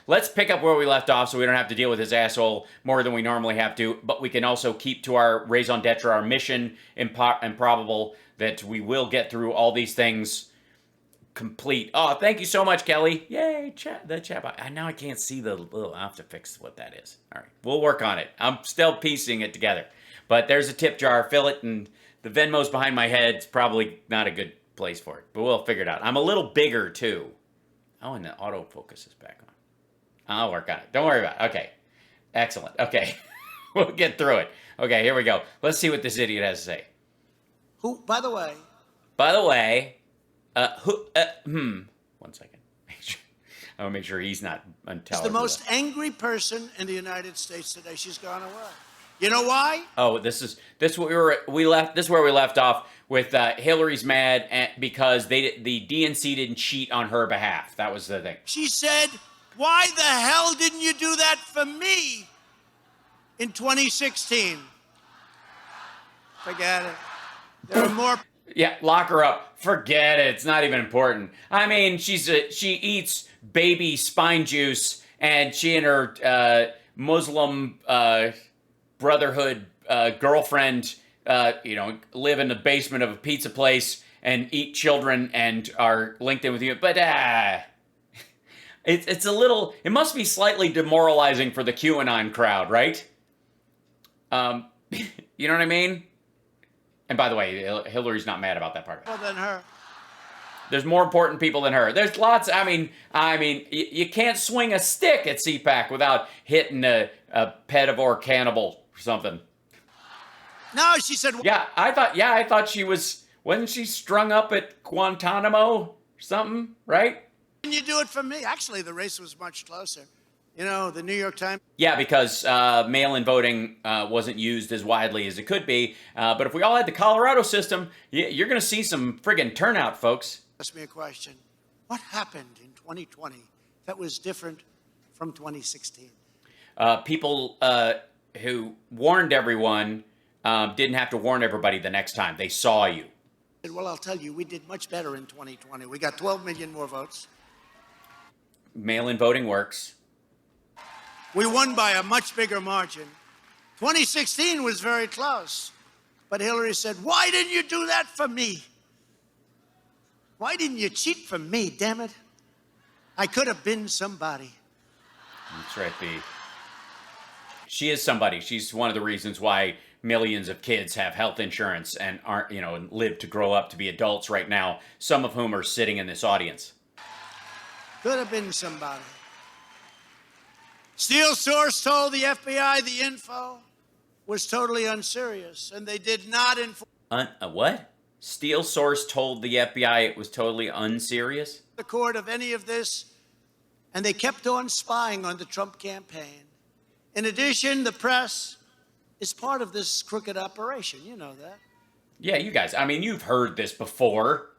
let's pick up where we left off so we don't have to deal with his asshole more than we normally have to, but we can also keep to our raison d'etre, our mission, improbable, that we will get through all these things complete. Oh, thank you so much, Kelly. Yay, the chat box. Now I can't see the little, I'll have to fix what that is. All right, we'll work on it. I'm still piecing it together. But there's a tip jar, fill it, and the Venmo's behind my head. It's probably not a good place for it, but we'll figure it out. I'm a little bigger, too. Oh, and the autofocus is back on. I'll work on it. Don't worry about it. Okay. Excellent. Okay. We'll get through it. Okay, here we go. Let's see what this idiot has to say. Who, by the way, one second. I want to make sure he's not unintelligent. is the most angry person in the United States today. She's gone away. You know why? Oh, this is where we left off with Hillary's mad because the DNC didn't cheat on her behalf. That was the thing. She said, "Why the hell didn't you do that for me in 2016?" Forget it. There are more. Yeah, lock her up. Forget it. It's not even important. I mean, she eats baby spine juice, and she and her Muslim Brotherhood girlfriend, live in the basement of a pizza place and eat children and are linked in with you. But it's a little. It must be slightly demoralizing for the QAnon crowd, right? You know what I mean? And by the way, Hillary's not mad about that part. More than her. There's more important people than her. There's lots. I mean, you can't swing a stick at CPAC without hitting a pedivore cannibal or something. No, she said. Yeah, I thought she wasn't she strung up at Guantanamo or something, right? Can you do it for me? Actually, the race was much closer. You know, the New York Times. Yeah, because mail-in voting wasn't used as widely as it could be. But if we all had the Colorado system, you're going to see some friggin' turnout, folks. Ask me a question. What happened in 2020 that was different from 2016? People who warned everyone didn't have to warn everybody the next time. They saw you. Well, I'll tell you, we did much better in 2020. We got 12 million more votes. Mail-in voting works. We won by a much bigger margin. 2016 was very close. But Hillary said, "Why didn't you do that for me? Why didn't you cheat for me, damn it? I could have been somebody." That's right, B. She is somebody. She's one of the reasons why millions of kids have health insurance and aren't, and live to grow up to be adults right now, some of whom are sitting in this audience. Could have been somebody. Steele source told the FBI the info was totally unserious, and they did not inform what? Steele source told the FBI it was totally unserious? The court of any of this, and they kept on spying on the Trump campaign. In addition, the press is part of this crooked operation. You know that. Yeah, you guys, you've heard this before.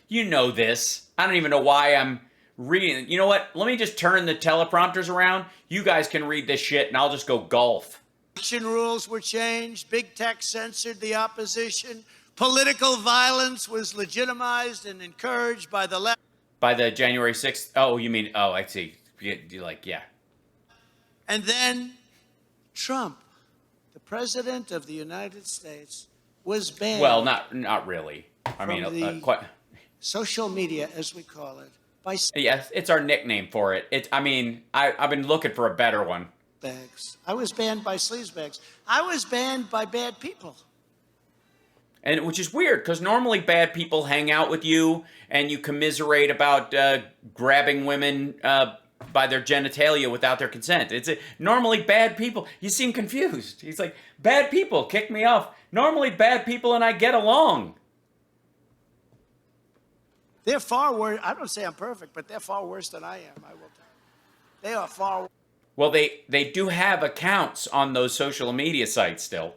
You know this. I don't even know why I'm reading. You know what? Let me just turn the teleprompters around. You guys can read this shit, and I'll just go golf. Election rules were changed. Big tech censored the opposition. Political violence was legitimized and encouraged by the left. By the January 6th? Oh, you mean, I see. Yeah. And then Trump, the president of the United States, was banned. Well, not really. Quite. Social media, as we call it. Yes, it's our nickname for it. I've been looking for a better one. Bags. I was banned by sleazebags. I was banned by bad people. And which is weird, because normally bad people hang out with you and you commiserate about grabbing women by their genitalia without their consent. Normally bad people. You seem confused. He's like, bad people kick me off. Normally bad people and I get along. They're far worse. I don't say I'm perfect, but they're far worse than I am, I will tell you. They are far worse. Well, they do have accounts on those social media sites still.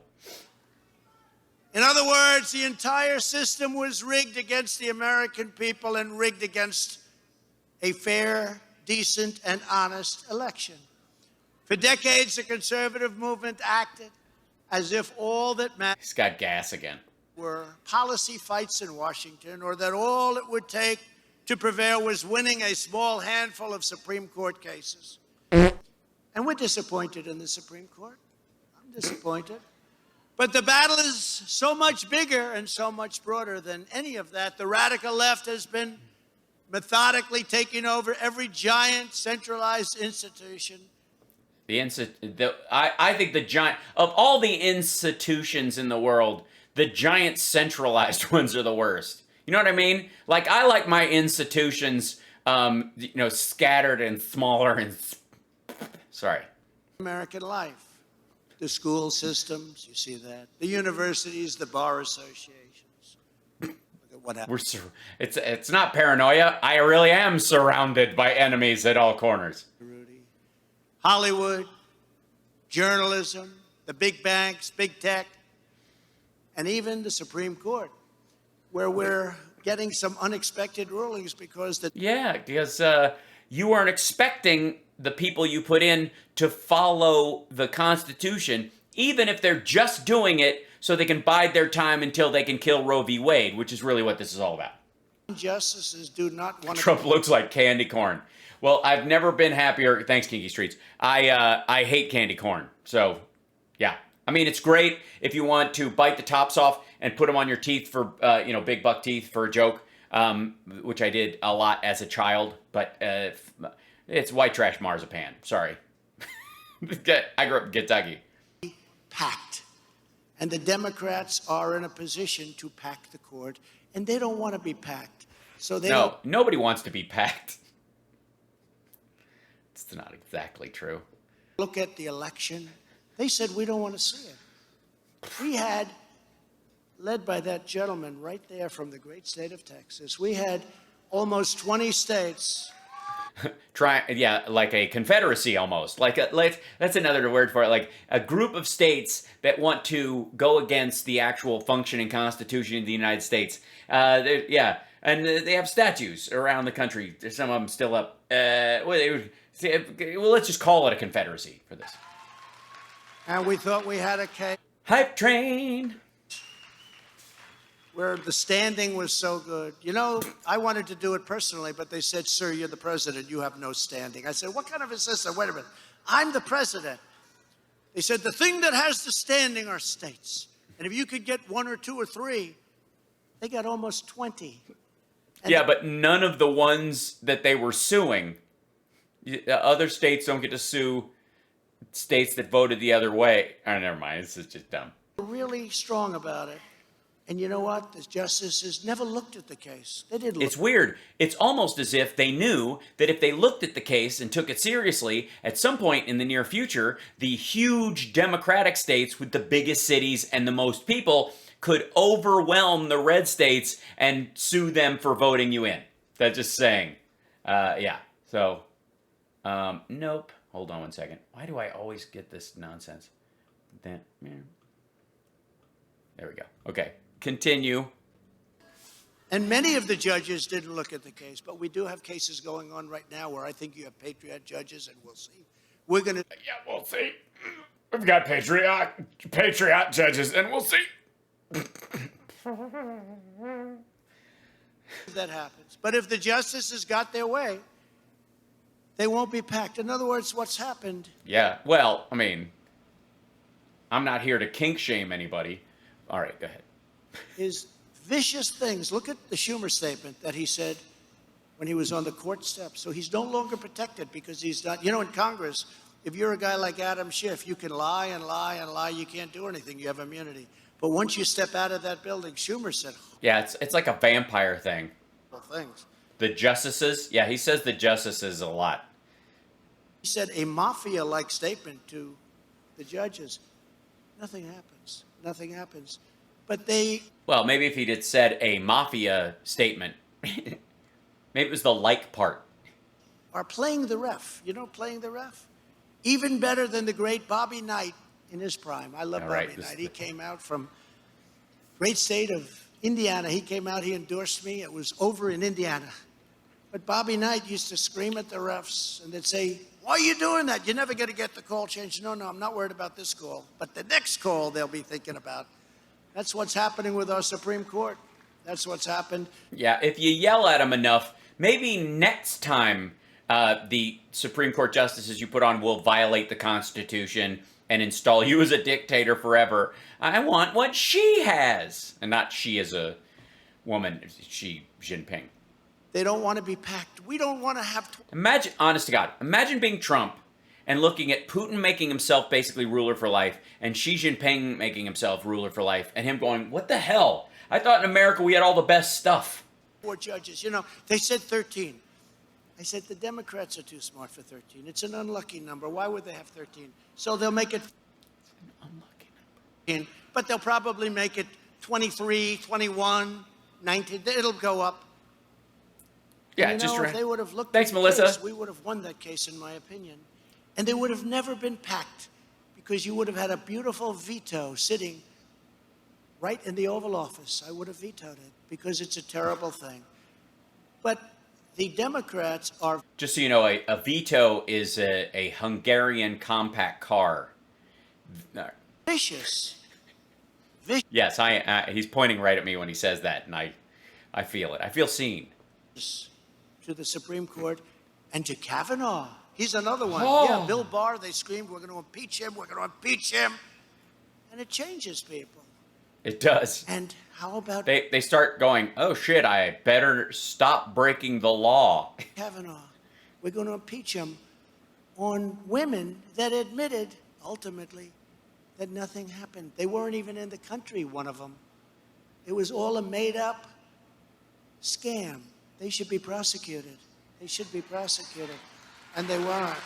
In other words, the entire system was rigged against the American people and rigged against a fair, decent, and honest election. For decades, the conservative movement acted as if all that mattered. He's got gas again. Were policy fights in Washington, or that all it would take to prevail was winning a small handful of Supreme Court cases. And we're disappointed in the Supreme Court. I'm disappointed. But the battle is so much bigger and so much broader than any of that. The radical left has been methodically taking over every giant centralized institution. I think the giant of all the institutions in the world, the giant centralized ones are the worst. You know what I mean? Like, I like my institutions, scattered and smaller and. Sorry. American life. The school systems, you see that. The universities, the bar associations. Look at what happened. It's not paranoia. I really am surrounded by enemies at all corners. Hollywood, journalism, the big banks, big tech, and even the Supreme Court, where we're getting some unexpected rulings because you weren't expecting the people you put in to follow the Constitution, even if they're just doing it so they can bide their time until they can kill Roe v. Wade, which is really what this is all about. Justices do not want to. Trump looks like candy corn. Well, I've never been happier. Thanks, Kinky Streets. I hate candy corn. So, yeah. I mean, it's great if you want to bite the tops off and put them on your teeth for, big buck teeth for a joke, which I did a lot as a child. But it's white trash marzipan. Sorry. I grew up in Kentucky. Packed. And the Democrats are in a position to pack the court, and they don't want to be packed. So nobody wants to be packed. It's not exactly true. Look at the election. They said we don't want to see it. We had, led by that gentleman right there from the great state of Texas, we had almost 20 states. Like a confederacy almost. That's another word for it. Like a group of states that want to go against the actual functioning Constitution of the United States. And they have statues around the country. There's some of them still up. Let's just call it a confederacy for this. And we thought we had a case. Hype train. Where the standing was so good. You know, I wanted to do it personally, but they said, sir, you're the president. You have no standing. I said, what kind of a system? Wait a minute. I'm the president. They said, the thing that has the standing are states. And if you could get one or two or three, they got almost 20. But none of the ones that they were suing, other states don't get to sue states that voted the other way. Oh, never mind. This is just dumb. Really strong about it. And you know what? The justices never looked at the case. They did look. It's weird. It's almost as if they knew that if they looked at the case and took it seriously, at some point in the near future, the huge Democratic states with the biggest cities and the most people could overwhelm the red states and sue them for voting you in. That's just saying. So, nope. Hold on one second. Why do I always get this nonsense? There we go. Okay. Continue. And many of the judges didn't look at the case, but we do have cases going on right now where I think you have patriot judges, and we'll see. We're going to... Yeah, we'll see. We've got patriot judges, and we'll see. That happens. But if the justices got their way, they won't be packed. In other words, what's happened... Yeah, well, I mean, I'm not here to kink shame anybody. All right, go ahead. Is vicious things. Look at the Schumer statement that he said when he was on the court steps. So he's no longer protected because he's not, in Congress, if you're a guy like Adam Schiff, you can lie and lie and lie. You can't do anything. You have immunity. But once you step out of that building, Schumer said... Yeah, it's like a vampire thing. Things. The justices? Yeah, he says the justices a lot. He said a mafia-like statement to the judges. Nothing happens. Nothing happens. But they... Well, maybe if he'd had said a mafia statement. Maybe it was the like part. Are playing the ref. Playing the ref? Even better than the great Bobby Knight in his prime. I love Bobby Knight. He came out from great state of Indiana. He came out, he endorsed me. It was over in Indiana. But Bobby Knight used to scream at the refs, and they'd say, why are you doing that? You're never going to get the call changed. No, I'm not worried about this call. But the next call they'll be thinking about. That's what's happening with our Supreme Court. That's what's happened. Yeah, if you yell at them enough, Maybe next time the Supreme Court justices you put on will violate the Constitution and install you as a dictator forever. I want what she has, and not she as a woman. Xi Jinping. They don't want to be packed. We don't want to have. Imagine, honest to God, imagine being Trump and looking at Putin making himself basically ruler for life, and Xi Jinping making himself ruler for life, and him going, "What the hell? I thought in America we had all the best stuff." 4 judges. You know, they said 13. I said the Democrats are too smart for 13. It's an unlucky number. Why would they have 13? So they'll make it An unlucky number. but they'll probably make it 23, 21, 19. It'll go up. Yeah, And, just if they would have looked Thanks, at the Melissa. case, we would have won that case, in my opinion. And they would have never been packed, because you would have had a beautiful veto sitting right in the Oval Office. I would have vetoed it, because it's a terrible thing. But the Democrats are Just so you know, a veto is a Hungarian compact car. vicious. Yes, he's pointing right at me when he says that, and I feel it. I feel seen. To the Supreme Court and to Kavanaugh. He's another one. Oh. Yeah, Bill Barr, they screamed, we're going to impeach him, we're going to impeach him. And it changes people. It does. And how about They start going, oh shit, I better stop breaking the law. Kavanaugh? We're going to impeach him on women that admitted, ultimately, that nothing happened. They weren't even in the country, one of them. It was all a made-up scam. They should be prosecuted. They should be prosecuted. And they weren't.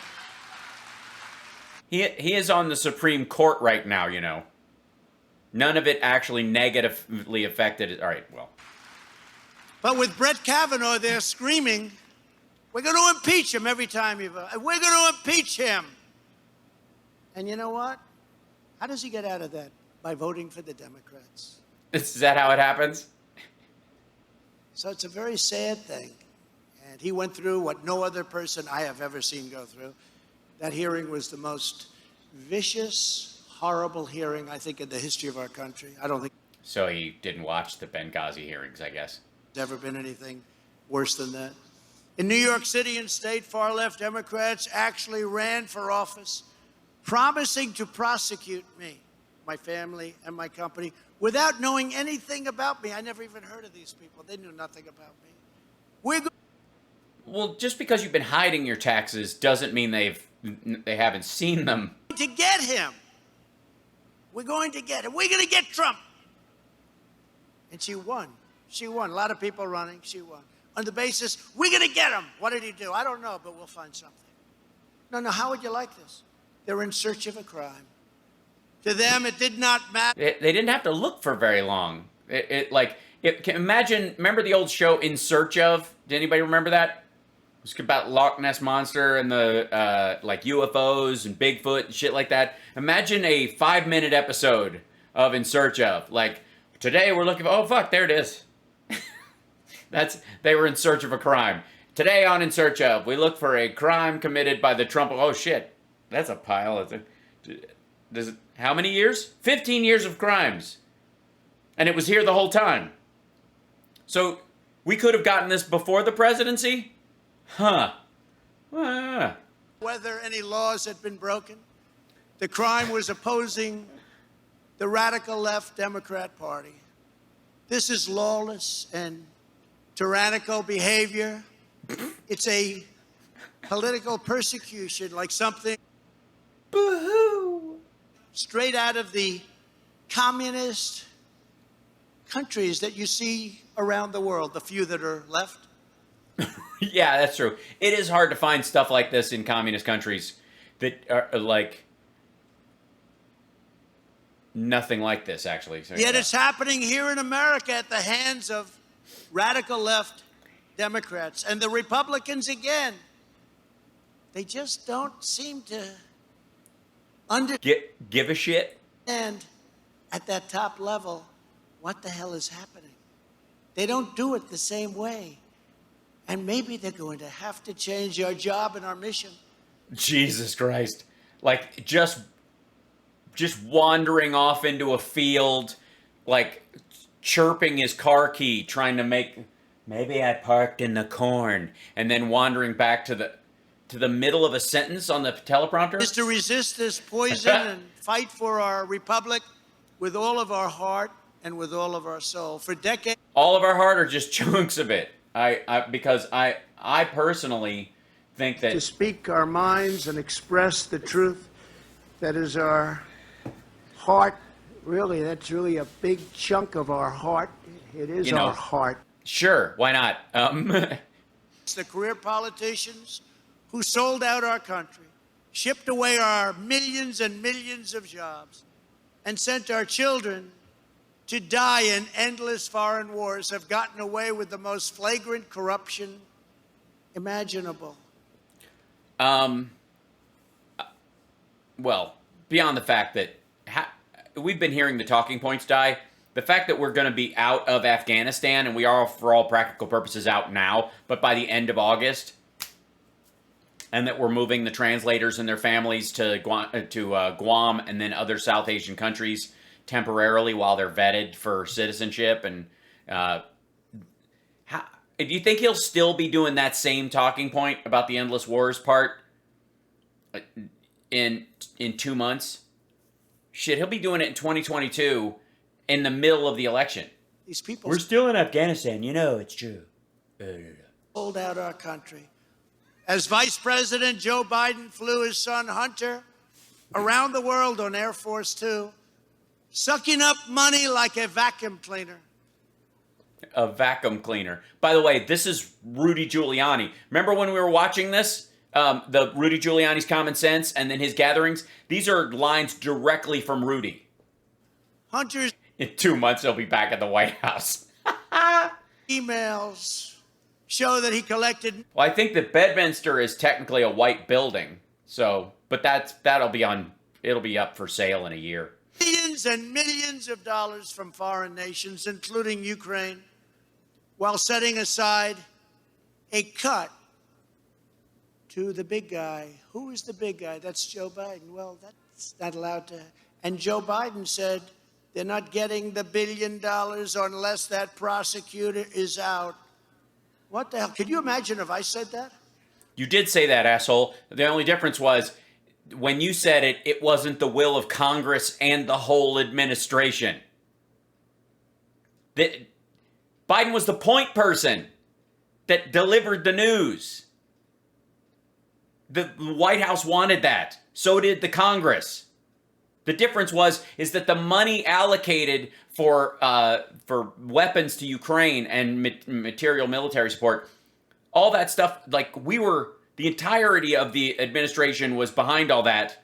He is on the Supreme Court right now, you know. None of it actually negatively affected it. All right, well. But with Brett Kavanaugh, they're screaming, we're going to impeach him every time you vote. We're going to impeach him. And you know what? How does he get out of that? By voting for the Democrats. Is that how it happens? So it's a very sad thing. And he went through what no other person I have ever seen go through. That hearing was the most vicious, horrible hearing, I think, in the history of our country. I don't think So he didn't watch the Benghazi hearings, I guess. there's ever been anything worse than that. In New York City and state, far-left Democrats actually ran for office, promising to prosecute me, my family, and my company without knowing anything about me. I never even heard of these people. They knew nothing about me. Well, just because you've been hiding your taxes doesn't mean they haven't seen them. To get him. We're going to get him. We're going to get Trump. And she won. She won. A lot of people running. She won. On the basis, we're going to get him. What did he do? I don't know, but we'll find something. No, how would you like this? They're in search of a crime. To them, it did not matter. They didn't have to look for very long. Imagine, remember the old show In Search Of? Did anybody remember that? It was about Loch Ness Monster and the like UFOs and Bigfoot and shit like that. Imagine a 5-minute episode of In Search Of. Like, today we're looking for, oh fuck, there it is. They were in search of a crime. Today on In Search Of, we look for a crime committed by the Trump, oh shit, that's a pile. How many years? 15 years of crimes. And it was here the whole time. So, we could have gotten this before the presidency? Huh. Whether any laws had been broken. The crime was opposing the radical left Democrat Party. This is lawless and tyrannical behavior. It's a political persecution, like something Boo-hoo. straight out of the communist countries that you see around the world, the few that are left. Yeah, that's true. It is hard to find stuff like this in communist countries that are like nothing like this, actually. So, Yet it's happening here in America at the hands of radical left Democrats. And the Republicans, again, they just don't seem to understand give a shit. at that top level what the hell is happening. They don't do it the same way. And maybe they're going to have to change our job and our mission. Jesus Christ. Like, just wandering off into a field, like, chirping his car key, trying to make Maybe I parked in the corn, and then wandering back to the middle of a sentence on the teleprompter. Is to resist this poison and fight for our republic with all of our heart and with all of our soul. For decades, all of our heart or just chunks of it? Because I personally think that to speak our minds and express the truth that is our heart. Really, that's really a big chunk of our heart. It is our heart. Sure, why not? It's the career politicians who sold out our country, shipped away our millions and millions of jobs, and sent our children to die in endless foreign wars have gotten away with the most flagrant corruption imaginable. Well, beyond the fact that we've been hearing the talking points die, the fact that we're going to be out of Afghanistan, and we are, for all practical purposes, out now, but by the end of August, and that we're moving the translators and their families to Guam and then other South Asian countries temporarily while they're vetted for citizenship. And do you think he'll still be doing that same talking point about the endless wars part in 2 months? Shit, he'll be doing it in 2022 in the middle of the election. These people, we're still in Afghanistan, you know it's true. Sold out our country. As Vice President Joe Biden flew his son Hunter around the world on Air Force Two, sucking up money like a vacuum cleaner. A vacuum cleaner. By the way, this is Rudy Giuliani. Remember when we were watching this? The Rudy Giuliani's Common Sense and then his gatherings? These are lines directly from Rudy. Hunter's in 2 months, he'll be back at the White House. emails show that he collected. Well, I think that Bedminster is technically a white building. So, but it'll be up for sale in a year. Millions and millions of dollars from foreign nations, including Ukraine, while setting aside a cut to the big guy. Who is the big guy? That's Joe Biden. Well, that's not allowed to. And Joe Biden said they're not getting the $1 billion unless that prosecutor is out. What the hell? Could you imagine if I said that? You did say that, asshole. The only difference was when you said it, it wasn't the will of Congress and the whole administration. Biden was the point person that delivered the news. The White House wanted that. So did the Congress. The difference is that the money allocated for weapons to Ukraine and material military support, all that stuff, like the entirety of the administration was behind all that,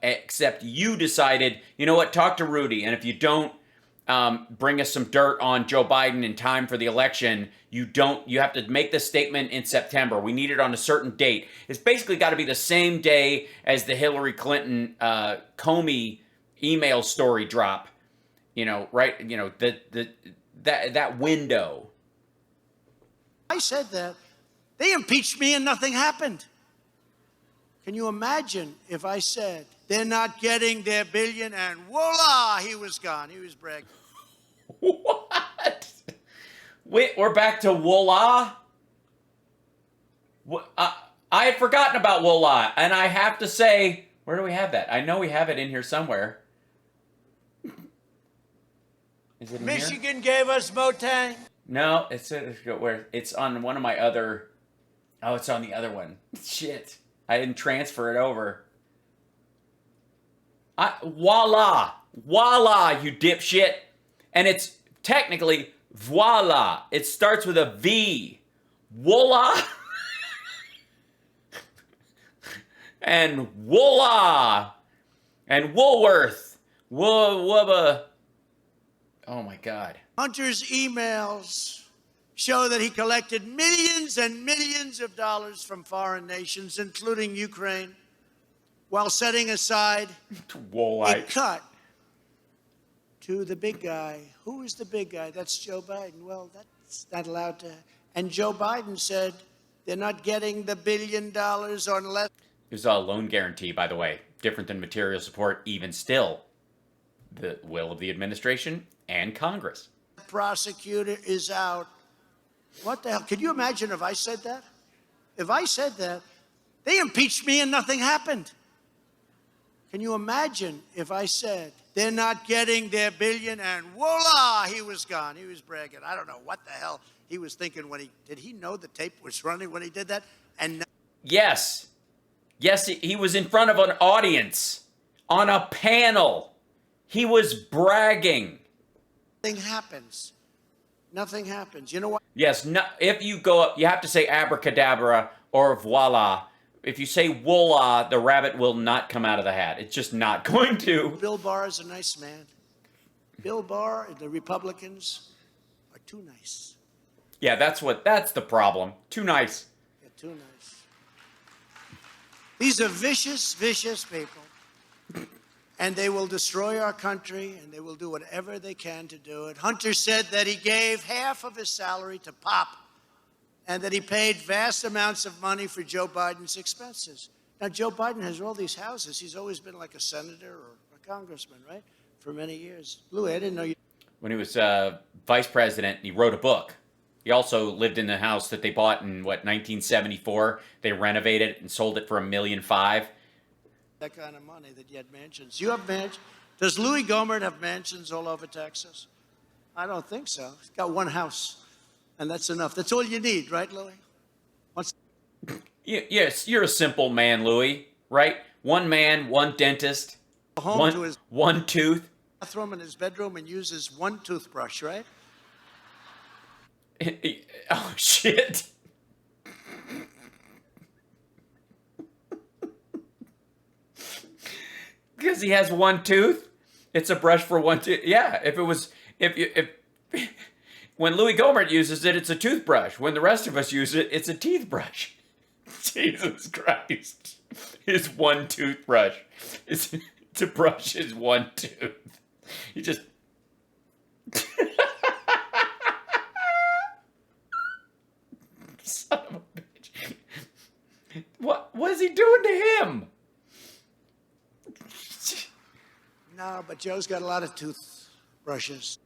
except you decided, you know what, talk to Rudy, and if you don't bring us some dirt on Joe Biden in time for the election, you have to make the statement in September. We need it on a certain date. It's basically got to be the same day as the Hillary Clinton Comey email story drop. You know, right? You know, that window. I said that. They impeached me and nothing happened. Can you imagine if I said they're not getting their billion and voila, he was gone. He was bragging. What? Wait, we're back to voila? I had forgotten about voila, and I have to say, where do we have that? I know we have it in here somewhere. Is it in Michigan here? gave us Motang. No, it's on one of my other. Oh, it's on the other one. Shit, I didn't transfer it over. Voila, you dipshit, and it's technically voila. It starts with a V. Voila. And voila. And Woolworth. Wubba. Oh my God. Hunter's emails show that he collected millions and millions of dollars from foreign nations, including Ukraine, while setting aside a cut to the big guy. Who is the big guy? That's Joe Biden. Well, that's not allowed to. And Joe Biden said they're not getting the $1 billion unless. It was a loan guarantee, by the way. Different than material support, even still. The will of the administration and Congress. The prosecutor is out. What the hell? Could you imagine if I said that? If I said that, they impeached me and nothing happened. Can you imagine if I said they're not getting their billion and voila, he was gone. He was bragging. I don't know what the hell he was thinking when did he know the tape was running when he did that? And Yes. Yes, he was in front of an audience on a panel. He was bragging. nothing happens. Nothing happens. You know what? Yes, no, if you go up, you have to say abracadabra or voila. If you say voila, the rabbit will not come out of the hat. It's just not going to. Bill Barr is a nice man. Bill Barr and the Republicans are too nice. Yeah, that's the problem. Too nice. They're too nice. These are vicious, vicious people. And they will destroy our country, and they will do whatever they can to do it. Hunter said that he gave half of his salary to Pop, and that he paid vast amounts of money for Joe Biden's expenses. Now, Joe Biden has all these houses. He's always been like a senator or a congressman, right? For many years. Louis, I didn't know you. When he was vice president, he wrote a book. He also lived in the house that they bought in, 1974. They renovated it and sold it for $1.5 million. That kind of money that you had mansions. You have mansions. Does Louis Gohmert have mansions all over Texas? I don't think so. He's got one house, and that's enough. That's all you need, right, Louis? Yes, you're a simple man, Louis, right? One man, one dentist, Home to his one tooth. bathroom in his bedroom and uses one toothbrush, right? Oh, shit. Because he has one tooth? It's a brush for one tooth. Yeah, if when Louis Gohmert uses it, it's a toothbrush. When the rest of us use it, it's a teeth brush. Jesus Christ. His one toothbrush is to brush his one tooth. He just... Son of a bitch. What is he doing to him? No, but Joe's got a lot of toothbrushes.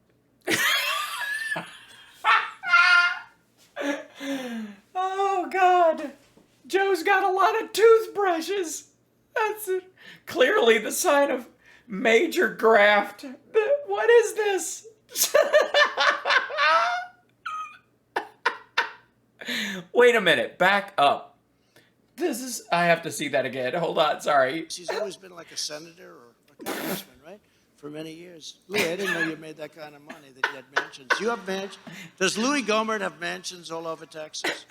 Oh, God. Joe's got a lot of toothbrushes. That's clearly the sign of major graft. What is this? Wait a minute. Back up. I have to see that again. Hold on. Sorry. He's always been like a senator or a congressman, right? For many years. Louis, I didn't know you made that kind of money that you had mansions. You have mansions. Does Louis Gohmert have mansions all over Texas?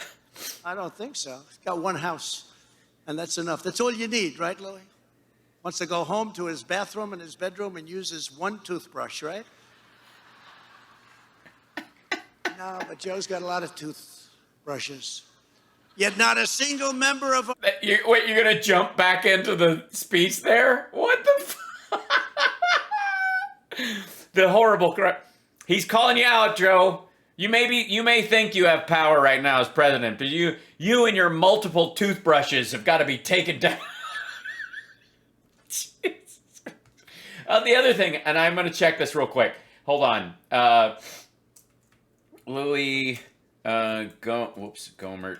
I don't think so. He's got one house, and that's enough. That's all you need, right, Louis? Wants to go home to his bathroom and his bedroom and uses one toothbrush, right? No, but Joe's got a lot of toothbrushes. Yet not a single member of... Wait, you're going to jump back into the speech there? What the fuck? The horrible crap. He's calling you out, Joe. You may think you have power right now as president, but you and your multiple toothbrushes have got to be taken down. The other thing, and I'm going to check this real quick. Hold on. Louis Gohmert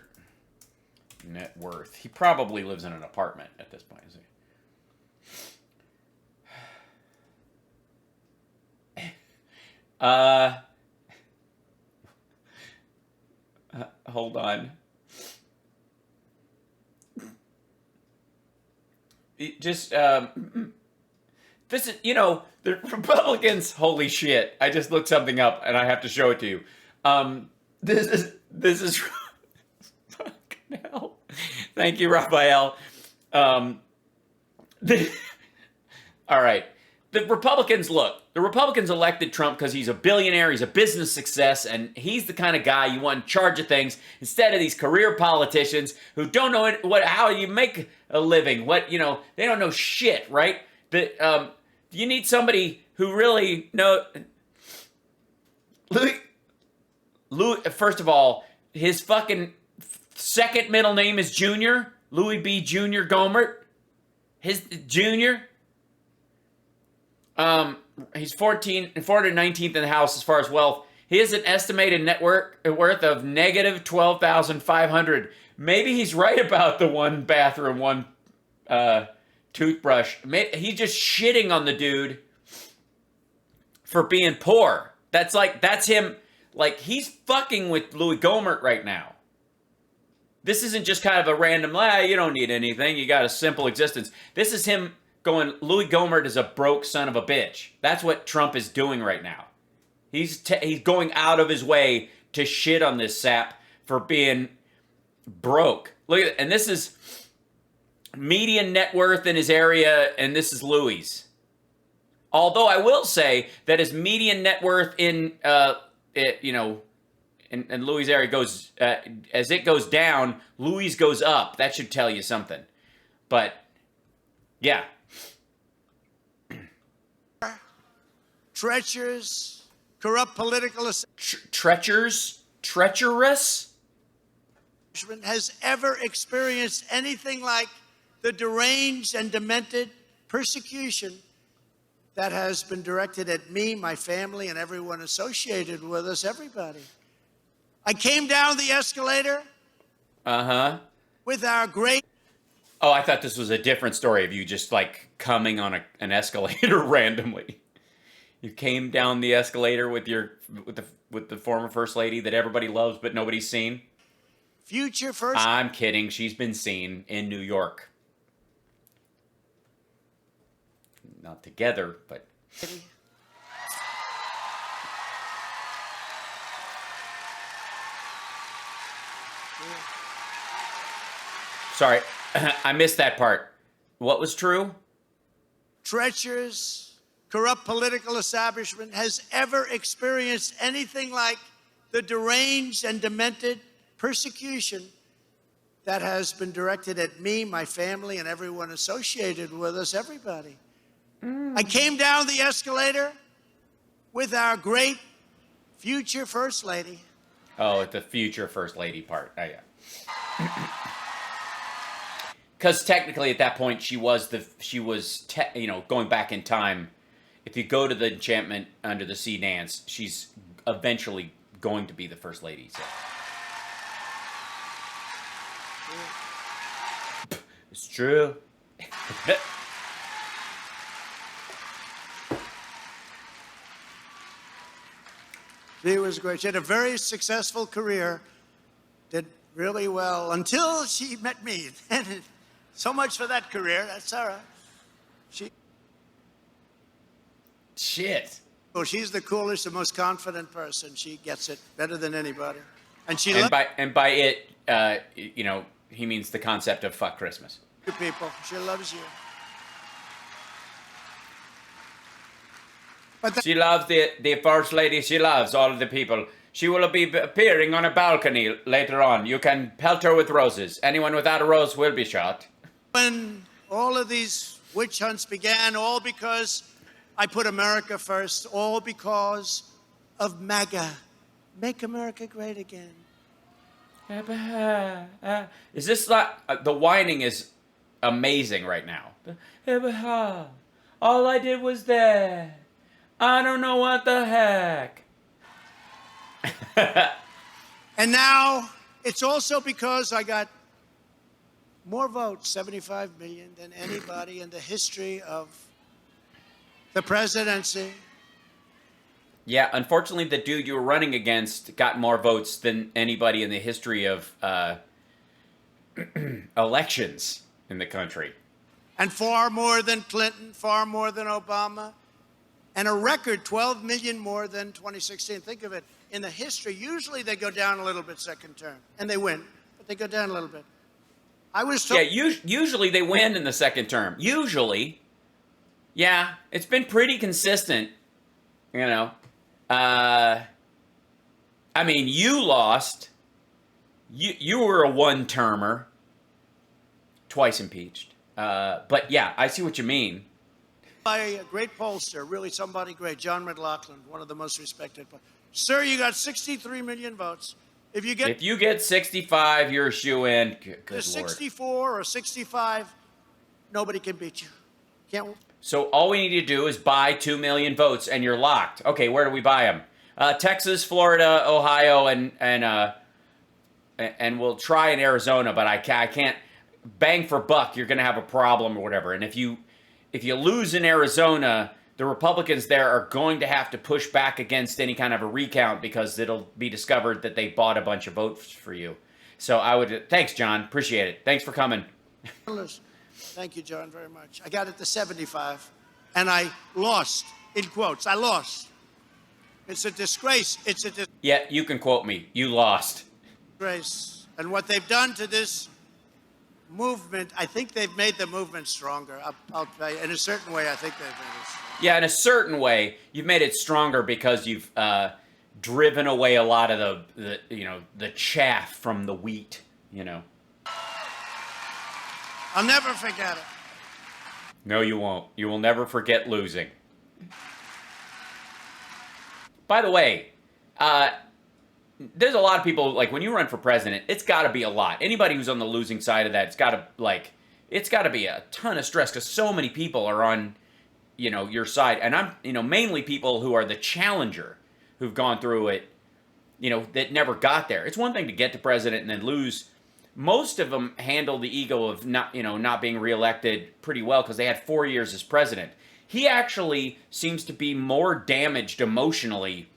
net worth. He probably lives in an apartment at this point, is he? Hold on. Just this is, the Republicans. Holy shit! I just looked something up, and I have to show it to you. This is fucking hell. Thank you, Raphael. All right. The Republicans elected Trump because he's a billionaire, he's a business success, and he's the kind of guy you want in charge of things instead of these career politicians who don't know how you make a living. They don't know shit, right? You need somebody who really knows. Louis, first of all, his fucking second middle name is Junior. Louis B. Junior Gohmert. His Junior. He's 419th in the House as far as wealth. He has an estimated net worth of negative 12,500. Maybe he's right about the one bathroom, one toothbrush. He's just shitting on the dude for being poor. That's him. Like, he's fucking with Louis Gohmert right now. This isn't just kind of a random, you don't need anything, you got a simple existence. This is him going, Louis Gohmert is a broke son of a bitch. That's what Trump is doing right now. He's going out of his way to shit on this sap for being broke. Look at it. And this is median net worth in his area, and this is Louis'. Although I will say that his median net worth in, in Louis' area goes, as it goes down, Louis' goes up. That should tell you something. But, yeah. Treacherous, corrupt political treacherous has ever experienced anything like the deranged and demented persecution that has been directed at me, my family, and everyone associated with us, everybody. I came down the escalator with our great... Oh, I thought this was a different story of you just, like, coming on an escalator randomly. You came down the escalator with the former First Lady that everybody loves but nobody's seen? Future First... I'm kidding. She's been seen in New York. Not together, but... Sorry, I missed that part. What was true? Treacherous, corrupt political establishment has ever experienced anything like the deranged and demented persecution that has been directed at me, my family, and everyone associated with us, everybody. I came down the escalator with our great future First Lady. Oh, the future First Lady part. Oh, yeah. Because technically at that point she was going back in time. If you go to the enchantment under the sea dance, she's eventually going to be the First Lady. So. It's true. She was great. She had a very successful career, did really well until she met me. So much for that career. That's all right. Shit. Well, she's the coolest and most confident person. She gets it better than anybody. And by it, he means the concept of fuck Christmas. You people, she loves you. But she loves the First Lady. She loves all of the people. She will be appearing on a balcony later on. You can pelt her with roses. Anyone without a rose will be shot. When all of these witch hunts began, all because I put America first, all because of MAGA. Make America great again. Is this like... the whining is amazing right now. All I did was that. I don't know what the heck. And now it's also because I got more votes, 75 million, than anybody in the history of the presidency. Yeah, unfortunately, the dude you were running against got more votes than anybody in the history of elections in the country. And far more than Clinton, far more than Obama, and a record 12 million more than 2016. Think of it. In the history, usually they go down a little bit second term, and they win, but they go down a little bit. I was told... Yeah, usually they win in the second term. Usually. Yeah, it's been pretty consistent, I mean, you lost. You were a one-termer. Twice impeached. But yeah, I see what you mean. By a great pollster, really somebody great, John McLaughlin, one of the most respected. Sir, you got 63 million votes. If you get 65, you're a shoo-in. Good Lord. 64 or 65, nobody can beat you. Can't. So all we need to do is buy 2 million votes, and you're locked. Okay, where do we buy them? Texas, Florida, Ohio, and we'll try in Arizona, but I can't bang for buck. You're going to have a problem or whatever. And if you lose in Arizona, the Republicans there are going to have to push back against any kind of a recount because it'll be discovered that they bought a bunch of votes for you. So thanks, John. Appreciate it. Thanks for coming. Thank you, John, very much. I got it to 75, and I lost, in quotes. I lost. It's a disgrace. Yeah, you can quote me. You lost. Disgrace. And what they've done to this movement, I think they've made the movement stronger. I'll tell you, in a certain way, I think they've made it stronger. Yeah, in a certain way, you've made it stronger because you've driven away a lot of the chaff from the wheat. I'll never forget it. No, you won't. You will never forget losing. By the way, there's a lot of people, like, when you run for president, it's got to be a lot. Anybody who's on the losing side of that, it's got to be a ton of stress because so many people are on, your side. And I'm, mainly people who are the challenger who've gone through it, that never got there. It's one thing to get to president and then lose. Most of them handle the ego of not being reelected pretty well because they had 4 years as president. He actually seems to be more damaged emotionally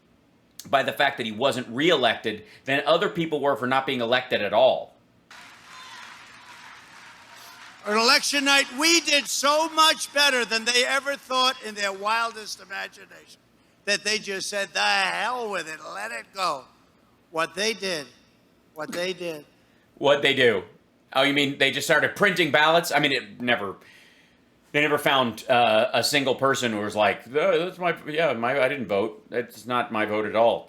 by the fact that he wasn't reelected than other people were for not being elected at all. On election night, we did so much better than they ever thought in their wildest imagination that they just said, the hell with it, let it go. What they did. What'd they do? Oh, you mean they just started printing ballots? I mean, they never found a single person who was like, that's I didn't vote. That's not my vote at all.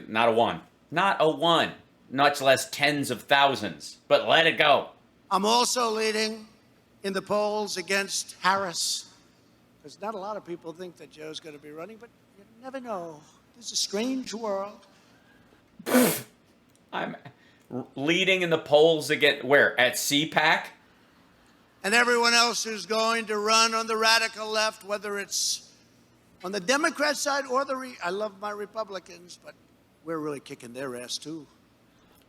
Not a one. Not a one. Much less tens of thousands. But let it go. I'm also leading in the polls against Harris. Because not a lot of people think that Joe's going to be running, but you never know. It's a strange world. I'm leading in the polls against, where? At CPAC? And everyone else who's going to run on the radical left, whether it's on the Democrat side or I love my Republicans, but we're really kicking their ass too.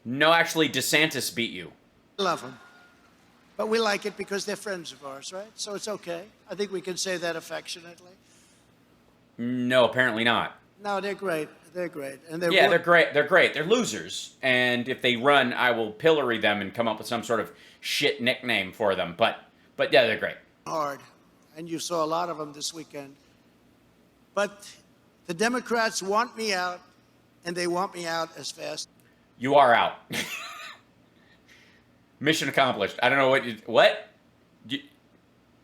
No, actually, DeSantis beat you. I love them. But we like it because they're friends of ours, right? So it's okay. I think we can say that affectionately. No, apparently not. No, they're great. They're great. And they're great. They're great. They're losers. And if they run, I will pillory them and come up with some sort of shit nickname for them. But yeah, they're great. Hard. And you saw a lot of them this weekend. But the Democrats want me out, and they want me out as fast. You are out. Mission accomplished. I don't know what?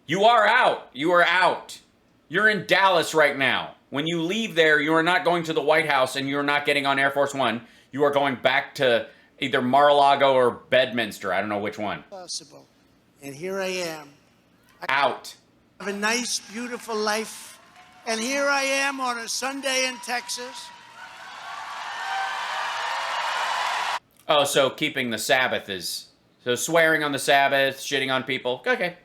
You are out. You are out. You're in Dallas right now. When you leave there, you are not going to the White House and you're not getting on Air Force One. You are going back to either Mar-a-Lago or Bedminster. I don't know which one. Possible. And here I am. Out. I have a nice, beautiful life. And here I am on a Sunday in Texas. Oh, so keeping the Sabbath is... So swearing on the Sabbath, shitting on people. Okay.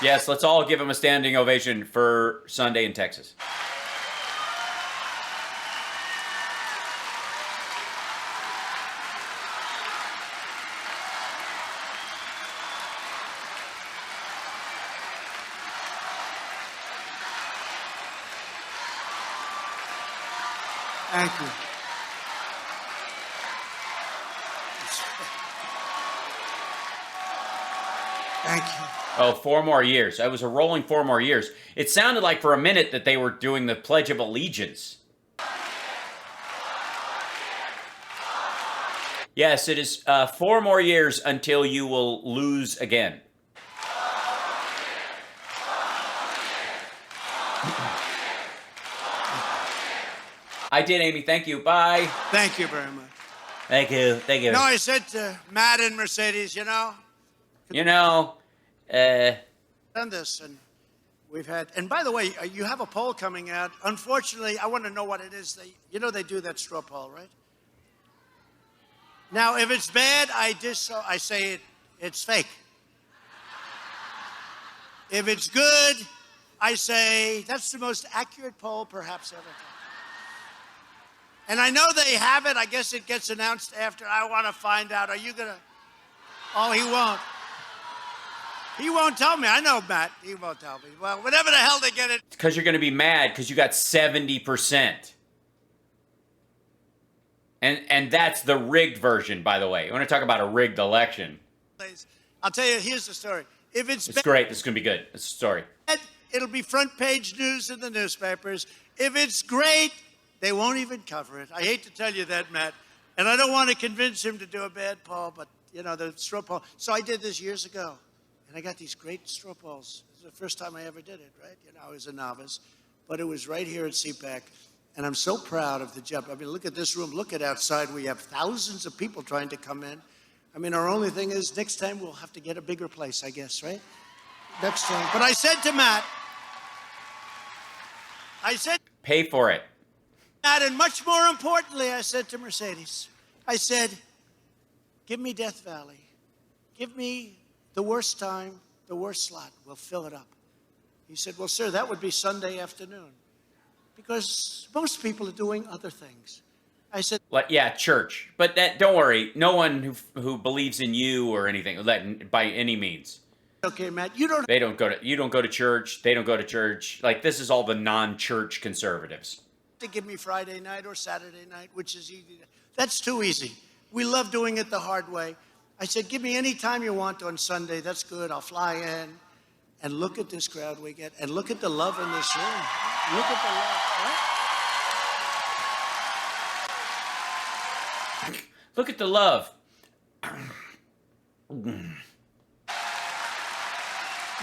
Yes, let's all give him a standing ovation for Sunday in Texas. Thank you. Thank you. Oh, 4 more years. It was a rolling 4 more years. It sounded like for a minute that they were doing the Pledge of Allegiance. Yes, it is 4 more years until you will lose again. I did, Amy. Thank you. Bye. Thank you very much. Thank you. Thank you. No, I said to Matt and Mercedes, done this, and we've had, and by the way, you have a poll coming out. Unfortunately, I want to know what it is. They do that straw poll, right? Now, if it's bad, I say it's fake. If it's good, I say that's the most accurate poll perhaps ever done. And I know they have it. I guess it gets announced after. I want to find out. Are you going to? Oh, he won't. He won't tell me. I know, Matt. He won't tell me. Well, whatever the hell they get it. Because you're going to be mad because you got 70%. And that's the rigged version, by the way. You want to talk about a rigged election. I'll tell you, here's the story. If it's great. This is going to be good. It's a story. It'll be front page news in the newspapers. If it's great, they won't even cover it. I hate to tell you that, Matt. And I don't want to convince him to do a bad poll, but, you know, the straw poll. So I did this years ago, and I got these great straw polls. It was the first time I ever did it, right? You know, I was a novice, but it was right here at CPAC. And I'm so proud of the job. I mean, look at this room. Look at outside. We have thousands of people trying to come in. I mean, our only thing is next time we'll have to get a bigger place, I guess, right? Next time. But I said to Matt, pay for it. Matt, and much more importantly, I said to Mercedes, I said, give me Death Valley. Give me the worst time, the worst slot. We'll fill it up. He said, well, sir, that would be Sunday afternoon. Because most people are doing other things. I said, yeah, church. But don't worry. No one who believes in you or anything, by any means. Okay, Matt, you don't go to church. They don't go to church. Like, this is all the non-church conservatives. To give me Friday night or Saturday night, which is easy. That's too easy. We love doing it the hard way. I said, give me any time you want on Sunday. That's good. I'll fly in. And look at this crowd we get. And look at the love in this room. Look at the love, right? Look at the love.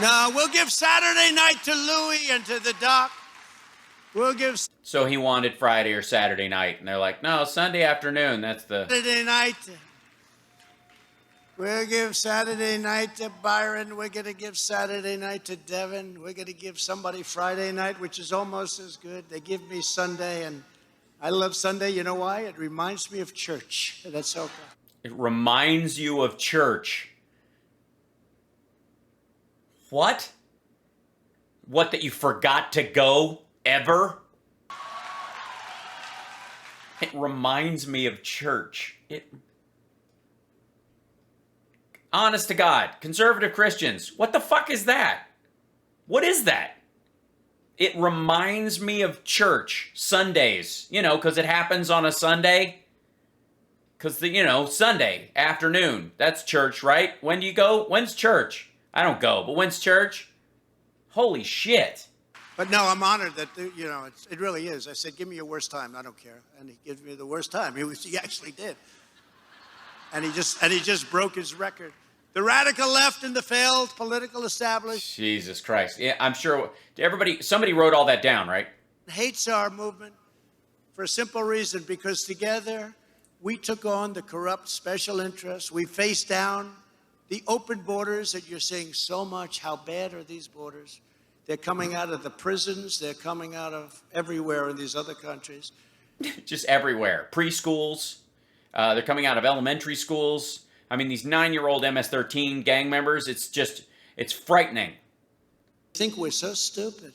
No, we'll give Saturday night to Louis and to the doc. We'll give... So he wanted Friday or Saturday night, and they're like, no, Sunday afternoon, that's the... Saturday night. We'll give Saturday night to Byron. We're going to give Saturday night to Devin. We're going to give somebody Friday night, which is almost as good. They give me Sunday, and I love Sunday. You know why? It reminds me of church. That's okay. It reminds you of church. What? What, that you forgot to go ever? It reminds me of church. Honest to God, conservative Christians, what the fuck is that? What is that? It reminds me of church, Sundays, because it happens on a Sunday. Because, Sunday afternoon, that's church, right? When do you go? When's church? I don't go, but when's church? Holy shit. But no, I'm honored that, it really is. I said, give me your worst time. I don't care. And he gives me the worst time. He actually did. And he just broke his record. The radical left and the failed political establishment. Jesus Christ. Yeah, I'm sure somebody wrote all that down, right? Hates our movement for a simple reason, because together we took on the corrupt special interests. We faced down the open borders that you're seeing so much. How bad are these borders? They're coming out of the prisons. They're coming out of everywhere in these other countries. Just everywhere. Preschools. They're coming out of elementary schools. I mean, these 9-year-old MS-13 gang members, it's frightening. I think we're so stupid.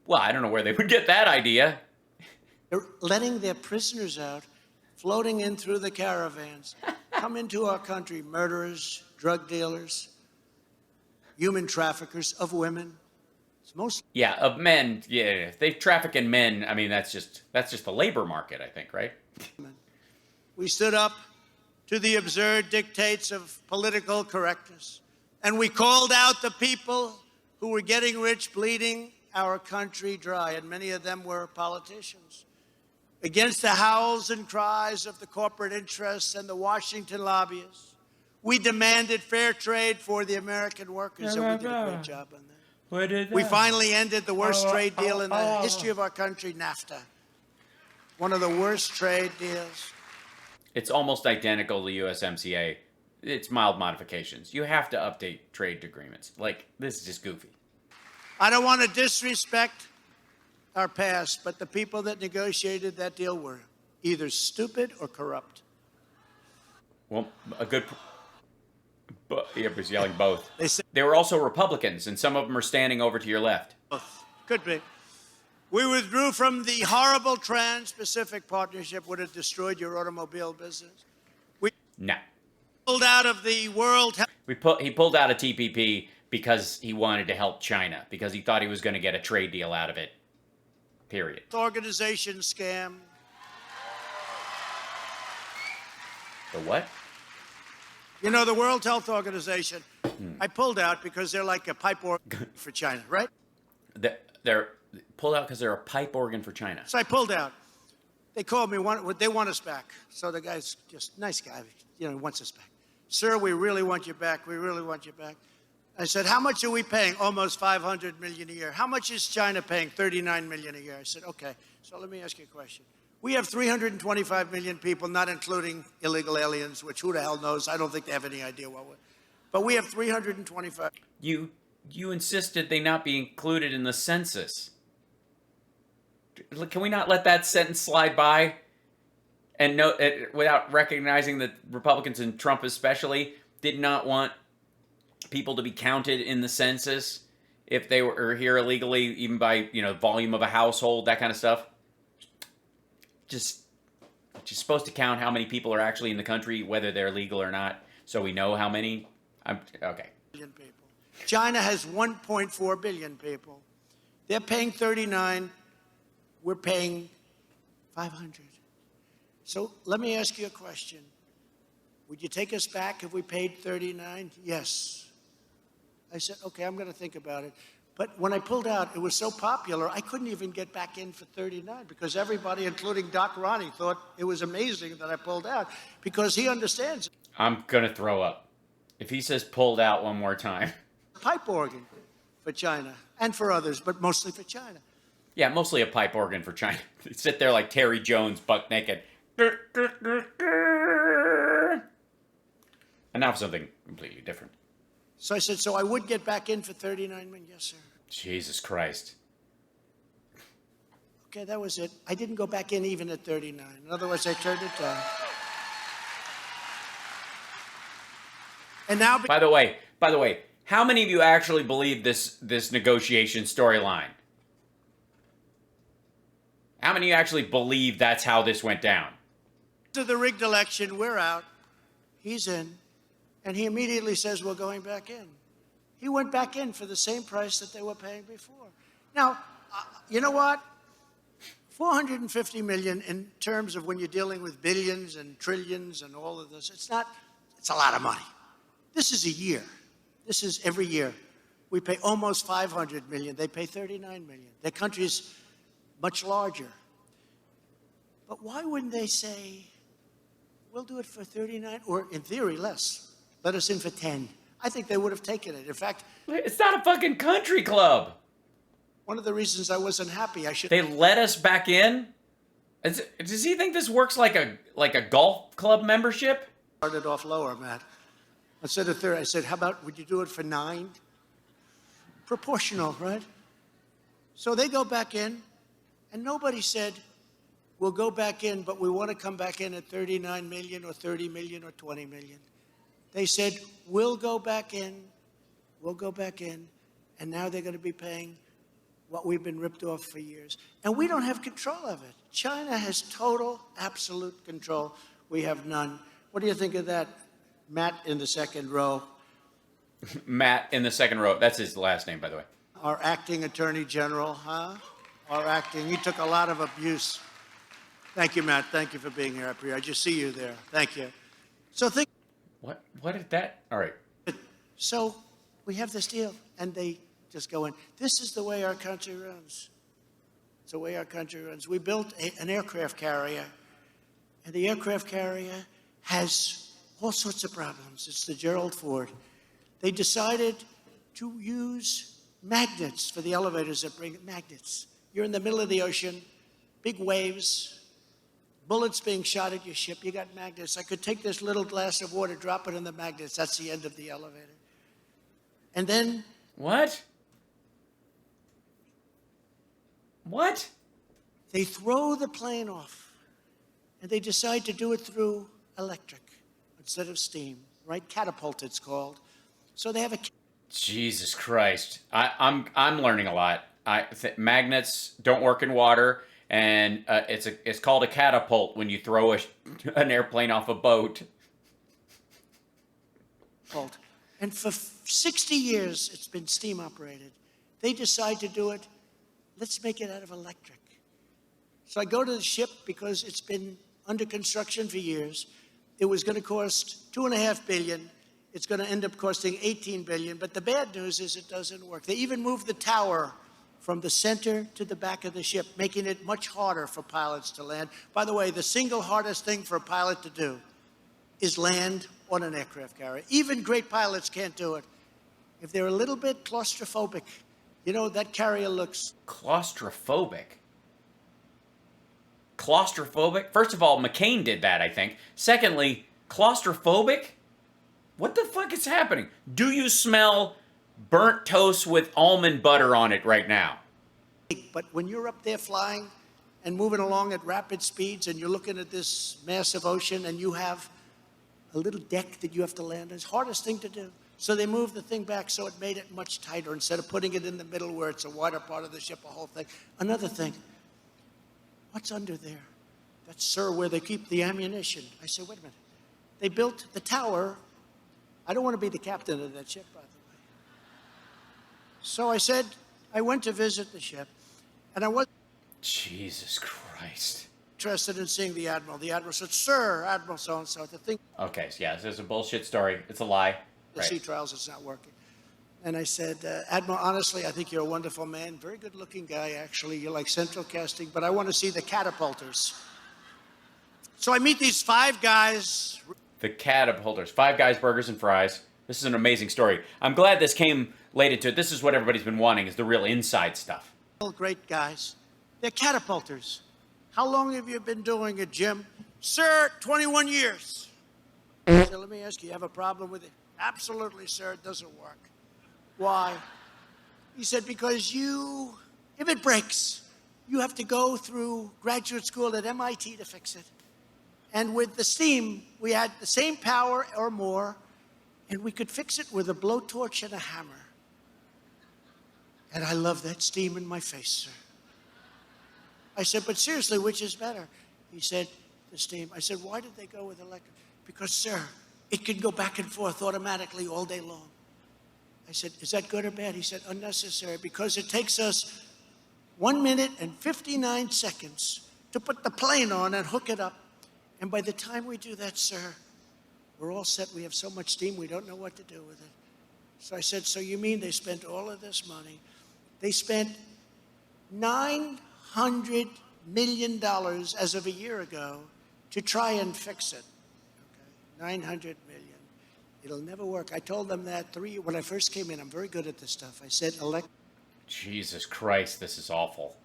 Well, I don't know where they would get that idea. They're letting their prisoners out, floating in through the caravans, come into our country, murderers, drug dealers, human traffickers of women. It's mostly... Yeah, of men. Yeah, if they traffic in men, I mean, that's just the labor market, I think, right? We stood up to the absurd dictates of political correctness, and we called out the people who were getting rich, bleeding our country dry, and many of them were politicians. Against the howls and cries of the corporate interests and the Washington lobbyists, we demanded fair trade for the American workers, and we did a great job on that. We finally ended the worst trade deal in the history of our country, NAFTA. One of the worst trade deals. It's almost identical to USMCA. It's mild modifications. You have to update trade agreements. Like, this is just goofy. I don't want to disrespect our past, but the people that negotiated that deal were either stupid or corrupt. Well, a good. Yeah, he was yelling both. They say They were also Republicans, and some of them are standing over to your left. both. Could be. We withdrew from the horrible Trans-Pacific Partnership would have destroyed your automobile business. We No. pulled out of the World Health He pulled out of TPP because he wanted to help China, because he thought he was going to get a trade deal out of it. Period. Organization scam. The what? You know, the World Health Organization, I pulled out because they're like a pipe organ for China, right? They're pulled out because they're a pipe organ for China. So I pulled out. They called me, they want us back. So the guy's just nice guy, wants us back. Sir, we really want you back. We really want you back. I said, how much are we paying? Almost $500 million a year. How much is China paying? $39 million a year. I said, okay, so let me ask you a question. We have 325 million people, not including illegal aliens, which who the hell knows? I don't think they have any idea what we're. But we have 325. You insisted they not be included in the census. Can we not let that sentence slide by? And without recognizing that Republicans and Trump especially did not want people to be counted in the census if they were here illegally, even by volume of a household, that kind of stuff. Just supposed to count how many people are actually in the country, whether they're legal or not, so we know how many. Okay. Billion people. China has 1.4 billion people. They're paying 39. We're paying 500. So let me ask you a question. Would you take us back if we paid 39? Yes. I said, okay, I'm going to think about it. But when I pulled out, it was so popular, I couldn't even get back in for 39 because everybody, including Doc Ronnie, thought it was amazing that I pulled out because he understands. I'm going to throw up. If he says pulled out one more time. Pipe organ for China and for others, but mostly for China. Yeah, mostly a pipe organ for China. They sit there like Terry Jones, buck naked. And now for something completely different. So I said, so I would get back in for 39 million? Yes, sir. Jesus Christ. Okay, that was it. I didn't go back in even at 39. In other words, I turned it down. And now, by the way, how many of you actually believe this negotiation storyline? How many of you actually believe that's how this went down? To the rigged election, we're out. He's in. And he immediately says, we're going back in. He went back in for the same price that they were paying before. Now, you know what? 450 million in terms of when you're dealing with billions and trillions and all of this, it's a lot of money. This is a year. This is every year. We pay almost 500 million. They pay 39 million. Their country's much larger. But why wouldn't they say, we'll do it for 39, or in theory, less? Let us in for 10. I think they would have taken it. In fact, it's not a fucking country club. One of the reasons I wasn't happy, They let us back in? Does he think this works like a golf club membership? Started off lower, Matt. Instead of 30, I said, how about, would you do it for 9? Proportional, right? So they go back in, and nobody said, we'll go back in, but we want to come back in at 39 million or 30 million or 20 million. They said, we'll go back in, and now they're going to be paying what we've been ripped off for years. And we don't have control of it. China has total, absolute control. We have none. What do you think of that? Matt in the second row. Matt in the second row. That's his last name, by the way. Our acting attorney general, huh? He took a lot of abuse. Thank you, Matt. Thank you for being here up here. I just see you there. Thank you. So think. What did that? All right. So we have this deal, and they just go in. This is the way our country runs. It's the way our country runs. We built an aircraft carrier, and the aircraft carrier has all sorts of problems. It's the Gerald Ford. They decided to use magnets for the elevators that bring magnets. You're in the middle of the ocean, big waves, bullets being shot at your ship. You got magnets. I could take this little glass of water, drop it in the magnets. That's the end of the elevator. And then... What? They throw the plane off, and they decide to do it through electric. instead of steam, right? Catapult, it's called. So they have a Jesus Christ. I'm learning a lot. Magnets don't work in water, and it's called a catapult when you throw an airplane off a boat. catapult. And for 60 years, it's been steam operated. They decide to do it, let's make it out of electric. So I go to the ship because it's been under construction for years. It was going to cost $2.5 billion. It's going to end up costing $18 billion. But the bad news is it doesn't work. They even moved the tower from the center to the back of the ship, making it much harder for pilots to land. By the way, the single hardest thing for a pilot to do is land on an aircraft carrier. Even great pilots can't do it. If they're a little bit claustrophobic, you know, that carrier looks... Claustrophobic? Claustrophobic? First of all, McCain did that, I think. Secondly, claustrophobic? What the fuck is happening? Do you smell burnt toast with almond butter on it right now? But when you're up there flying and moving along at rapid speeds and you're looking at this massive ocean and you have a little deck that you have to land on, it's the hardest thing to do. So they moved the thing back so it made it much tighter instead of putting it in the middle where it's a wider part of the ship, a whole thing. Another thing, what's under there? That's, sir, where they keep the ammunition. I said, wait a minute. They built the tower. I don't want to be the captain of that ship, by the way. So I said, I went to visit the ship, and I was Jesus Christ. interested in seeing the admiral. The admiral said, sir, Admiral so-and-so, the thing... Okay, so yeah, this is a bullshit story. It's a lie. The sea trials, it's not working. And I said, Admiral, honestly, I think you're a wonderful man. Very good-looking guy, actually. You're like central casting, but I want to see the catapulters. So I meet these 5 guys. The catapulters. 5 Guys Burgers and Fries. This is an amazing story. I'm glad this came late into it. This is what everybody's been wanting, is the real inside stuff. Great guys. They're catapulters. How long have you been doing it, Jim? Sir, 21 years. I said, let me ask you, you have a problem with it? Absolutely, sir, it doesn't work. Why? He said, because if it breaks, you have to go through graduate school at MIT to fix it. And with the steam, we had the same power or more, and we could fix it with a blowtorch and a hammer. And I love that steam in my face, sir. I said, but seriously, which is better? He said, the steam. I said, why did they go with electric? Because, sir, it can go back and forth automatically all day long. I said, is that good or bad? He said, unnecessary, because it takes us 1 minute and 59 seconds to put the plane on and hook it up. And by the time we do that, sir, we're all set. We have so much steam, we don't know what to do with it. So I said, so you mean they spent all of this money? They spent $900 million as of a year ago to try and fix it. Okay? $900 million. It'll never work. I told them that when I first came in. I'm very good at this stuff. I said, Jesus Christ, this is awful.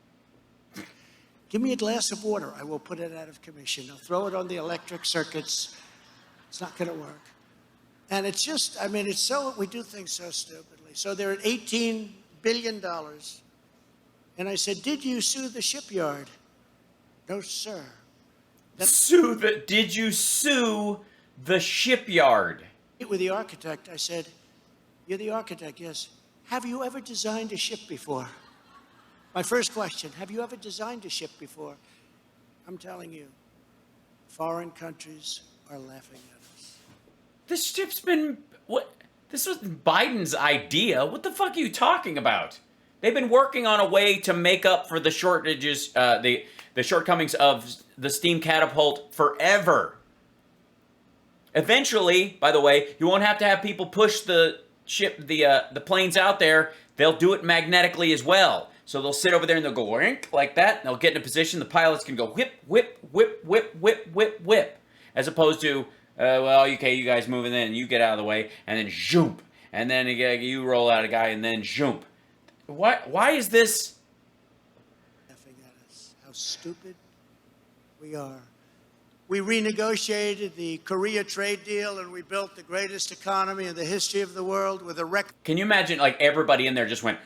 give me a glass of water. I will put it out of commission. I'll throw it on the electric circuits. It's not going to work. And it's just, I mean, we do things so stupidly. So they're at $18 billion. And I said, did you sue the shipyard? No, sir. Did you sue the shipyard? With the architect, I said, you're the architect, yes. Have you ever designed a ship before? My first question, have you ever designed a ship before? I'm telling you, foreign countries are laughing at us. This ship's been, what? This was Biden's idea. What the fuck are you talking about? They've been working on a way to make up for the shortages, the shortcomings of the steam catapult forever. Eventually, by the way, you won't have to have people push the planes out there. They'll do it magnetically as well. So they'll sit over there and they'll go wink like that. And they'll get in a position. The pilots can go whip, whip, whip, whip, whip, whip, whip. As opposed to, well, okay, you guys move in, then you get out of the way, and then zoom. And then you roll out a guy, and then zoom. Why is this? Laughing at us. How stupid we are. We renegotiated the Korea trade deal, and we built the greatest economy in the history of the world with a record. Can you imagine, like, everybody in there just went,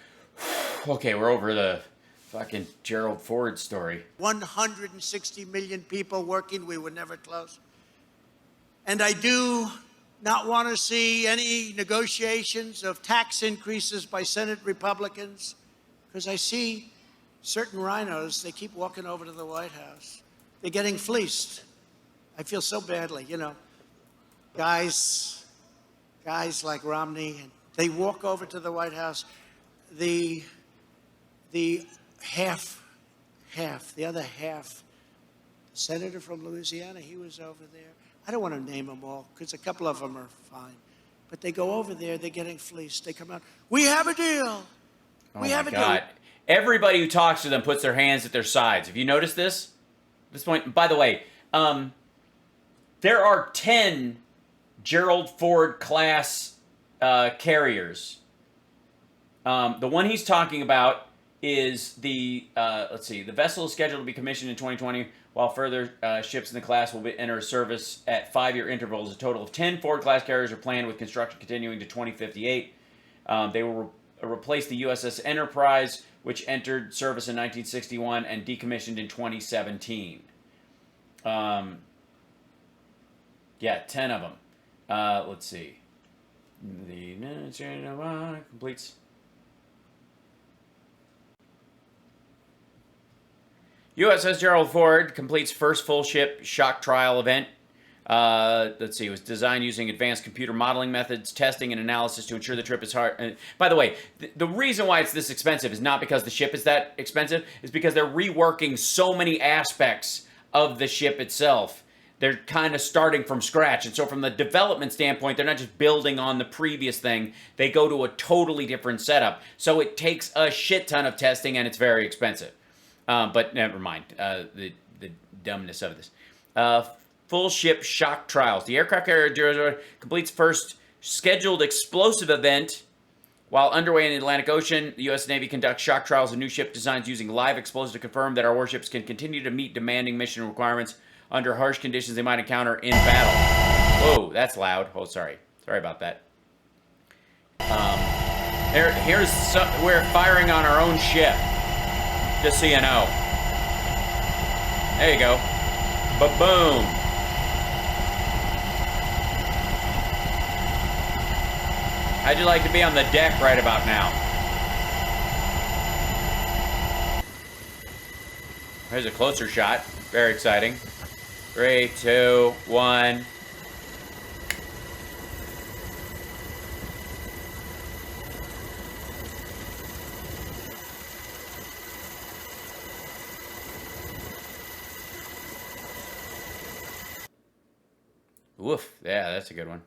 okay, we're over the fucking Gerald Ford story. 160 million people working. We were never close. And I do not want to see any negotiations of tax increases by Senate Republicans, because I see certain rhinos, they keep walking over to the White House. They're getting fleeced. I feel so badly, you know. Guys like Romney, and they walk over to the White House. The other half, the senator from Louisiana, he was over there. I don't want to name them all because a couple of them are fine. But they go over there, they're getting fleeced. They come out, we have a deal. We have a deal. Everybody who talks to them puts their hands at their sides. Have you noticed this? At this point, by the way, there are 10 Gerald Ford class carriers. The one he's talking about is the, let's see, the vessel is scheduled to be commissioned in 2020, while further ships in the class will enter service at 5-year intervals. A total of 10 Ford class carriers are planned, with construction continuing to 2058. They will replace the USS Enterprise, which entered service in 1961 and decommissioned in 2017. Yeah, 10 of them. Let's see. The completes. USS Gerald Ford completes first full ship shock trial event. Let's see. It was designed using advanced computer modeling methods, testing, and analysis to ensure the trip is hard. By the way, the reason why it's this expensive is not because the ship is that expensive. It's because they're reworking so many aspects of the ship itself. They're kind of starting from scratch. And so from the development standpoint, they're not just building on the previous thing. They go to a totally different setup. So it takes a shit ton of testing, and it's very expensive. But never mind the dumbness of this. Full ship shock trials. The aircraft carrier completes first scheduled explosive event. While underway in the Atlantic Ocean, the U.S. Navy conducts shock trials of new ship designs using live explosives to confirm that our warships can continue to meet demanding mission requirements under harsh conditions they might encounter in battle. Whoa, that's loud. Oh, sorry. Sorry about that. We're firing on our own ship. Just so you know. There you go. Ba-boom. How'd you like to be on the deck right about now? Here's a closer shot. Very exciting. 3, 2, 1. Woof. Yeah, that's a good one.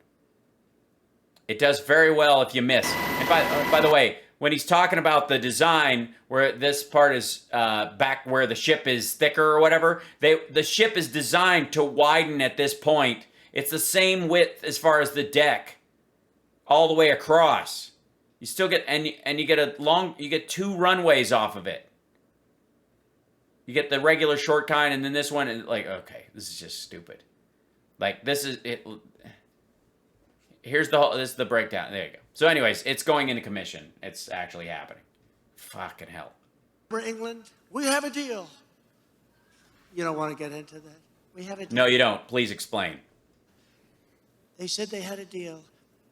It does very well if you miss. And by the way, when he's talking about the design, where this part is back where the ship is thicker or whatever, the ship is designed to widen at this point. It's the same width as far as the deck, all the way across. You still get you get 2 runways off of it. You get the regular short kind, and then this one, and like, okay, this is just stupid. Like, this is it. This is the breakdown. There you go. So anyways, it's going into commission. It's actually happening. Fucking hell. For England, we have a deal. You don't want to get into that? We have a deal. No, you don't. Please explain. They said they had a deal.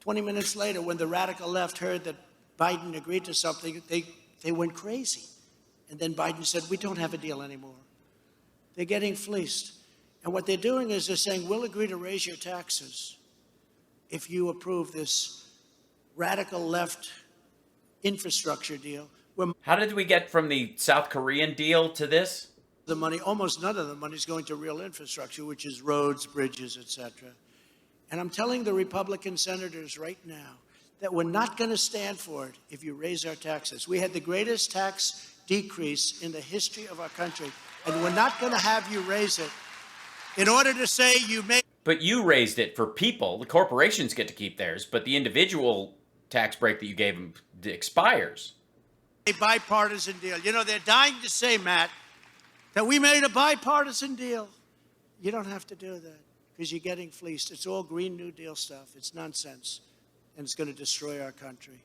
20 minutes later, when the radical left heard that Biden agreed to something, they went crazy. And then Biden said, we don't have a deal anymore. They're getting fleeced. And what they're doing is they're saying, we'll agree to raise your taxes if you approve this radical left infrastructure deal. How did we get from the South Korean deal to this? The money, almost none of the money is going to real infrastructure, which is roads, bridges, etc. And I'm telling the Republican senators right now that we're not going to stand for it if you raise our taxes. We had the greatest tax decrease in the history of our country, and we're not going to have you raise it in order to say you made. But you raised it for people. The corporations get to keep theirs, but the individual tax break that you gave them expires. A bipartisan deal. You know, they're dying to say, Matt, that we made a bipartisan deal. You don't have to do that because you're getting fleeced. It's all Green New Deal stuff. It's nonsense, and it's going to destroy our country.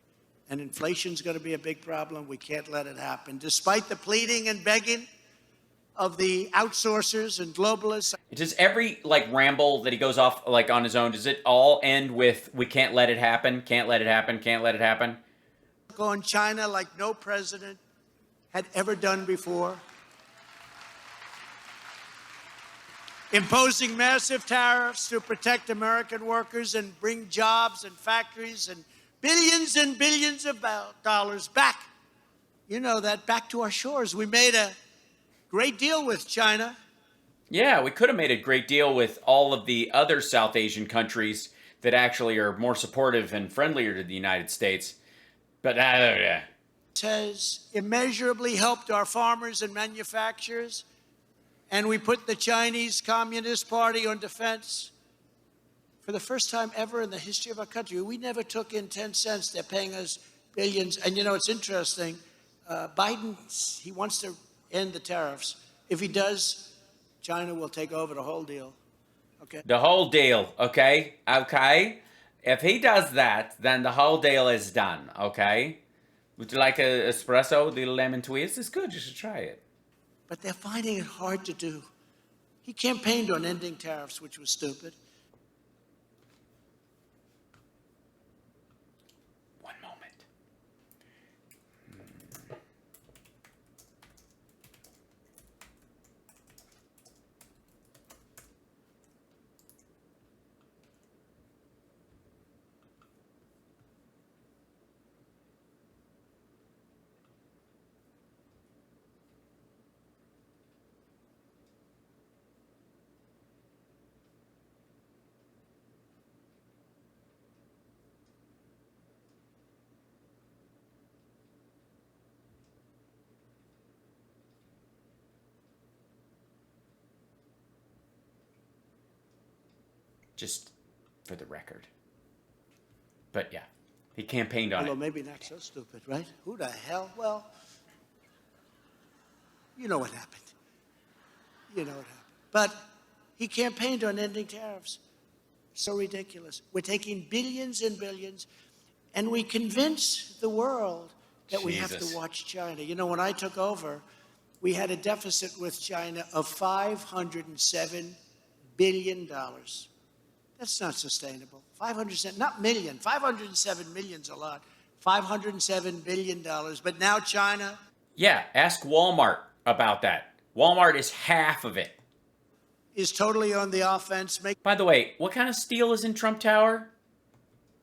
And inflation's going to be a big problem. We can't let it happen. Despite the pleading and begging of the outsourcers and globalists. Does every like ramble that he goes off like on his own, does it all end with "we can't let it happen, can't let it happen, can't let it happen"? On China like no president had ever done before. Imposing massive tariffs to protect American workers and bring jobs and factories and billions of dollars back. You know that, back to our shores. We made a great deal with China. Yeah, we could have made a great deal with all of the other South Asian countries that actually are more supportive and friendlier to the United States. But It has immeasurably helped our farmers and manufacturers. And we put the Chinese Communist Party on defense for the first time ever in the history of our country. We never took in 10 cents. They're paying us billions. And you know, it's interesting. Biden, he wants to end the tariffs. If he does, China will take over the whole deal. Okay. the whole deal, okay? Okay? If he does that, then the whole deal is done, okay? Would you like a espresso, the lemon twist? It's good, you should try it. But they're finding it hard to do. He campaigned on ending tariffs, which was stupid. One moment. Just for the record. But yeah, he campaigned on Although it. maybe not so stupid, right? Who the hell? Well, you know what happened. You know what happened. But he campaigned on ending tariffs. So ridiculous. We're taking billions and billions, and we convince the world that we have Jesus. to watch China. You know, when I took over, we had a deficit with China of $507 billion. That's not sustainable. 507, not million. 507 million's a lot. $507 billion. But now China Yeah, ask Walmart about that. Walmart is half of it. is totally on the offense, making By the way, what kind of steel is in Trump Tower?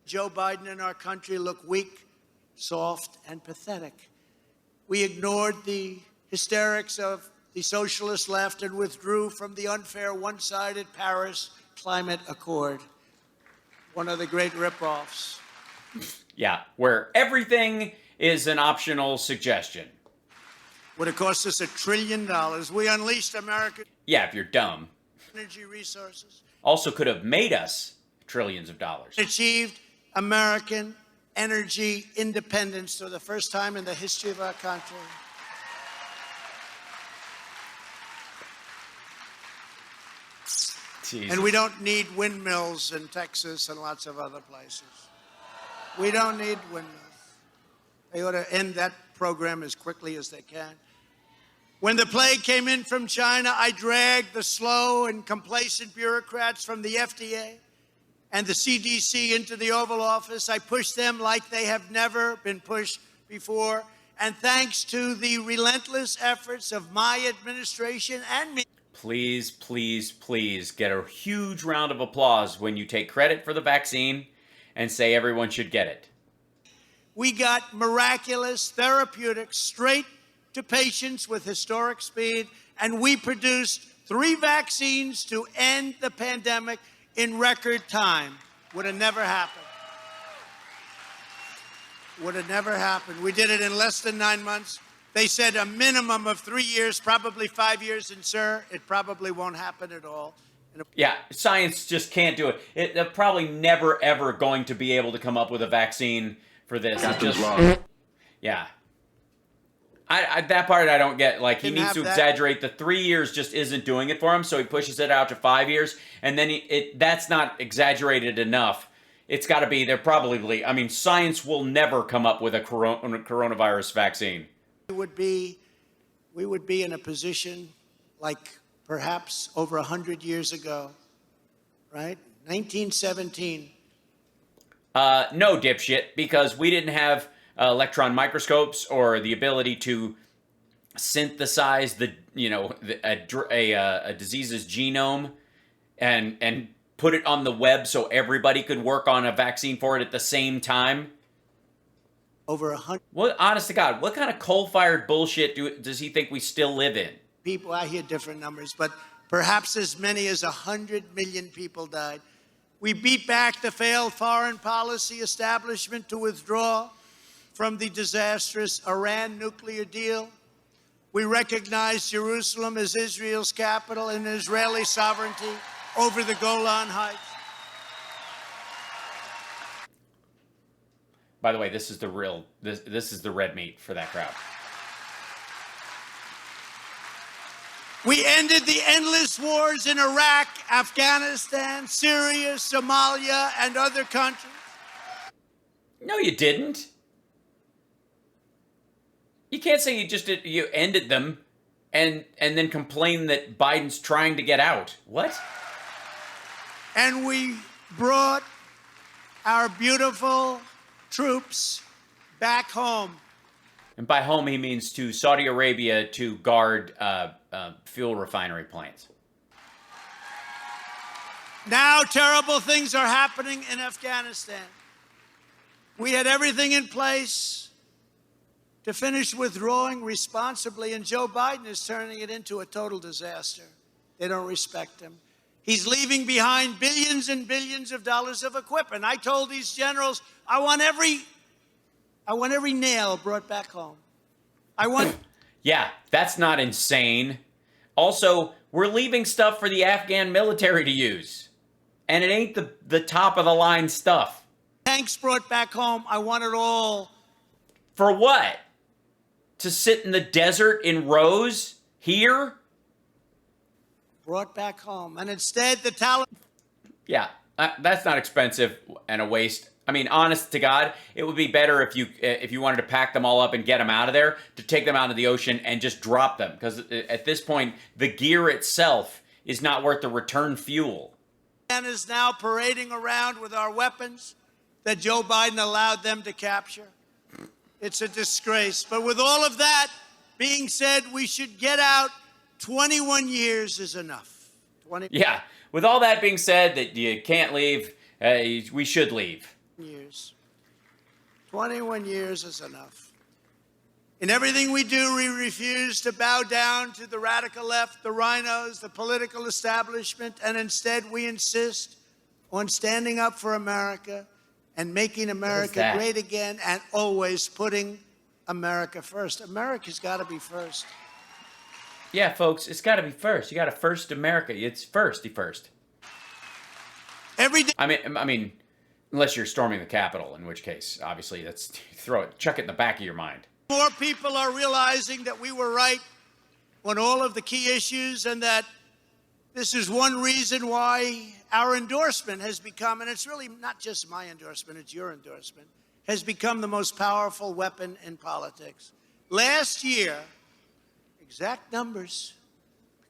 Joe Biden and our country look weak, soft, and pathetic. We ignored the hysterics of the socialist left and withdrew from the unfair one-sided Paris Climate Accord, one of the great ripoffs. Yeah, where everything is an optional suggestion. Would have cost us $1 trillion. We unleashed American Yeah, if you're dumb. energy resources, Also could have made us trillions of dollars. achieved American energy independence for the first time in the history of our country. Jesus. And we don't need windmills in Texas and lots of other places. We don't need windmills. They ought to end that program as quickly as they can. When the plague came in from China, I dragged the slow and complacent bureaucrats from the FDA and the CDC into the Oval Office. I pushed them like they have never been pushed before. And thanks to the relentless efforts of my administration and me, Please, please, please get a huge round of applause when you take credit for the vaccine and say everyone should get it. we got miraculous therapeutics straight to patients with historic speed, and we produced 3 vaccines to end the pandemic in record time. Would have never happened. Would have never happened. We did it in less than 9 months. They said a minimum of 3 years, probably 5 years, and sir, it probably won't happen at all. Yeah, science just can't do it. They're probably never, ever going to be able to come up with a vaccine for this. Captain's wrong. Yeah. I that part I don't get. Like, he Didn't needs have to that. exaggerate. The 3 years just isn't doing it for him, so he pushes it out to 5 years, and then that's not exaggerated enough. It's got to be, they're probably, I mean, science will never come up with a coronavirus vaccine. We would be in a position like perhaps over 100 years ago, right? 1917. No, dipshit, because we didn't have electron microscopes or the ability to synthesize a disease's genome and put it on the web so everybody could work on a vaccine for it at the same time. Over 100 What, honest to God, what kind of coal-fired bullshit does he think we still live in? people, I hear different numbers, but perhaps as many as 100 million people died. We beat back the failed foreign policy establishment to withdraw from the disastrous Iran nuclear deal. We recognized Jerusalem as Israel's capital and Israeli sovereignty over the Golan Heights. By the way, this is the real, this is the red meat for that crowd. We ended the endless wars in Iraq, Afghanistan, Syria, Somalia, and other countries. No, you didn't. You can't say you ended them and then complain that Biden's trying to get out. What? And we brought our beautiful troops back home. And by home, he means to Saudi Arabia to guard fuel refinery plants. Now terrible things are happening in Afghanistan. We had everything in place to finish withdrawing responsibly, and Joe Biden is turning it into a total disaster. They don't respect him. He's leaving behind billions and billions of dollars of equipment. I told these generals, I want every nail brought back home. I want... Yeah, that's not insane. Also, we're leaving stuff for the Afghan military to use. And it ain't the top of the line stuff. Tanks brought back home. I want it all. For what? To sit in the desert in rows here? Brought back home. And instead, the Taliban... Yeah, that's not expensive and a waste. I mean, honest to God, it would be better if you wanted to pack them all up and get them out of there, to take them out of the ocean and just drop them. Because at this point, the gear itself is not worth the return fuel. And is now parading around with our weapons that Joe Biden allowed them to capture. It's a disgrace. But with all of that being said, we should get out. 21 years is enough. Yeah, with all that being said, that you can't leave, we should leave. 21 years is enough. In everything we do, we refuse to bow down to the radical left, the rhinos, the political establishment, and instead we insist on standing up for America and making America great again and always putting America first. America's got to be first. Yeah, folks, it's got to be first. You got to first America. It's first. Every day. I mean, unless you're storming the Capitol, in which case, obviously, chuck it in the back of your mind. More people are realizing that we were right on all of the key issues, and that this is one reason why our endorsement has become, and it's really not just my endorsement, it's your endorsement, has become the most powerful weapon in politics. Last year, exact numbers,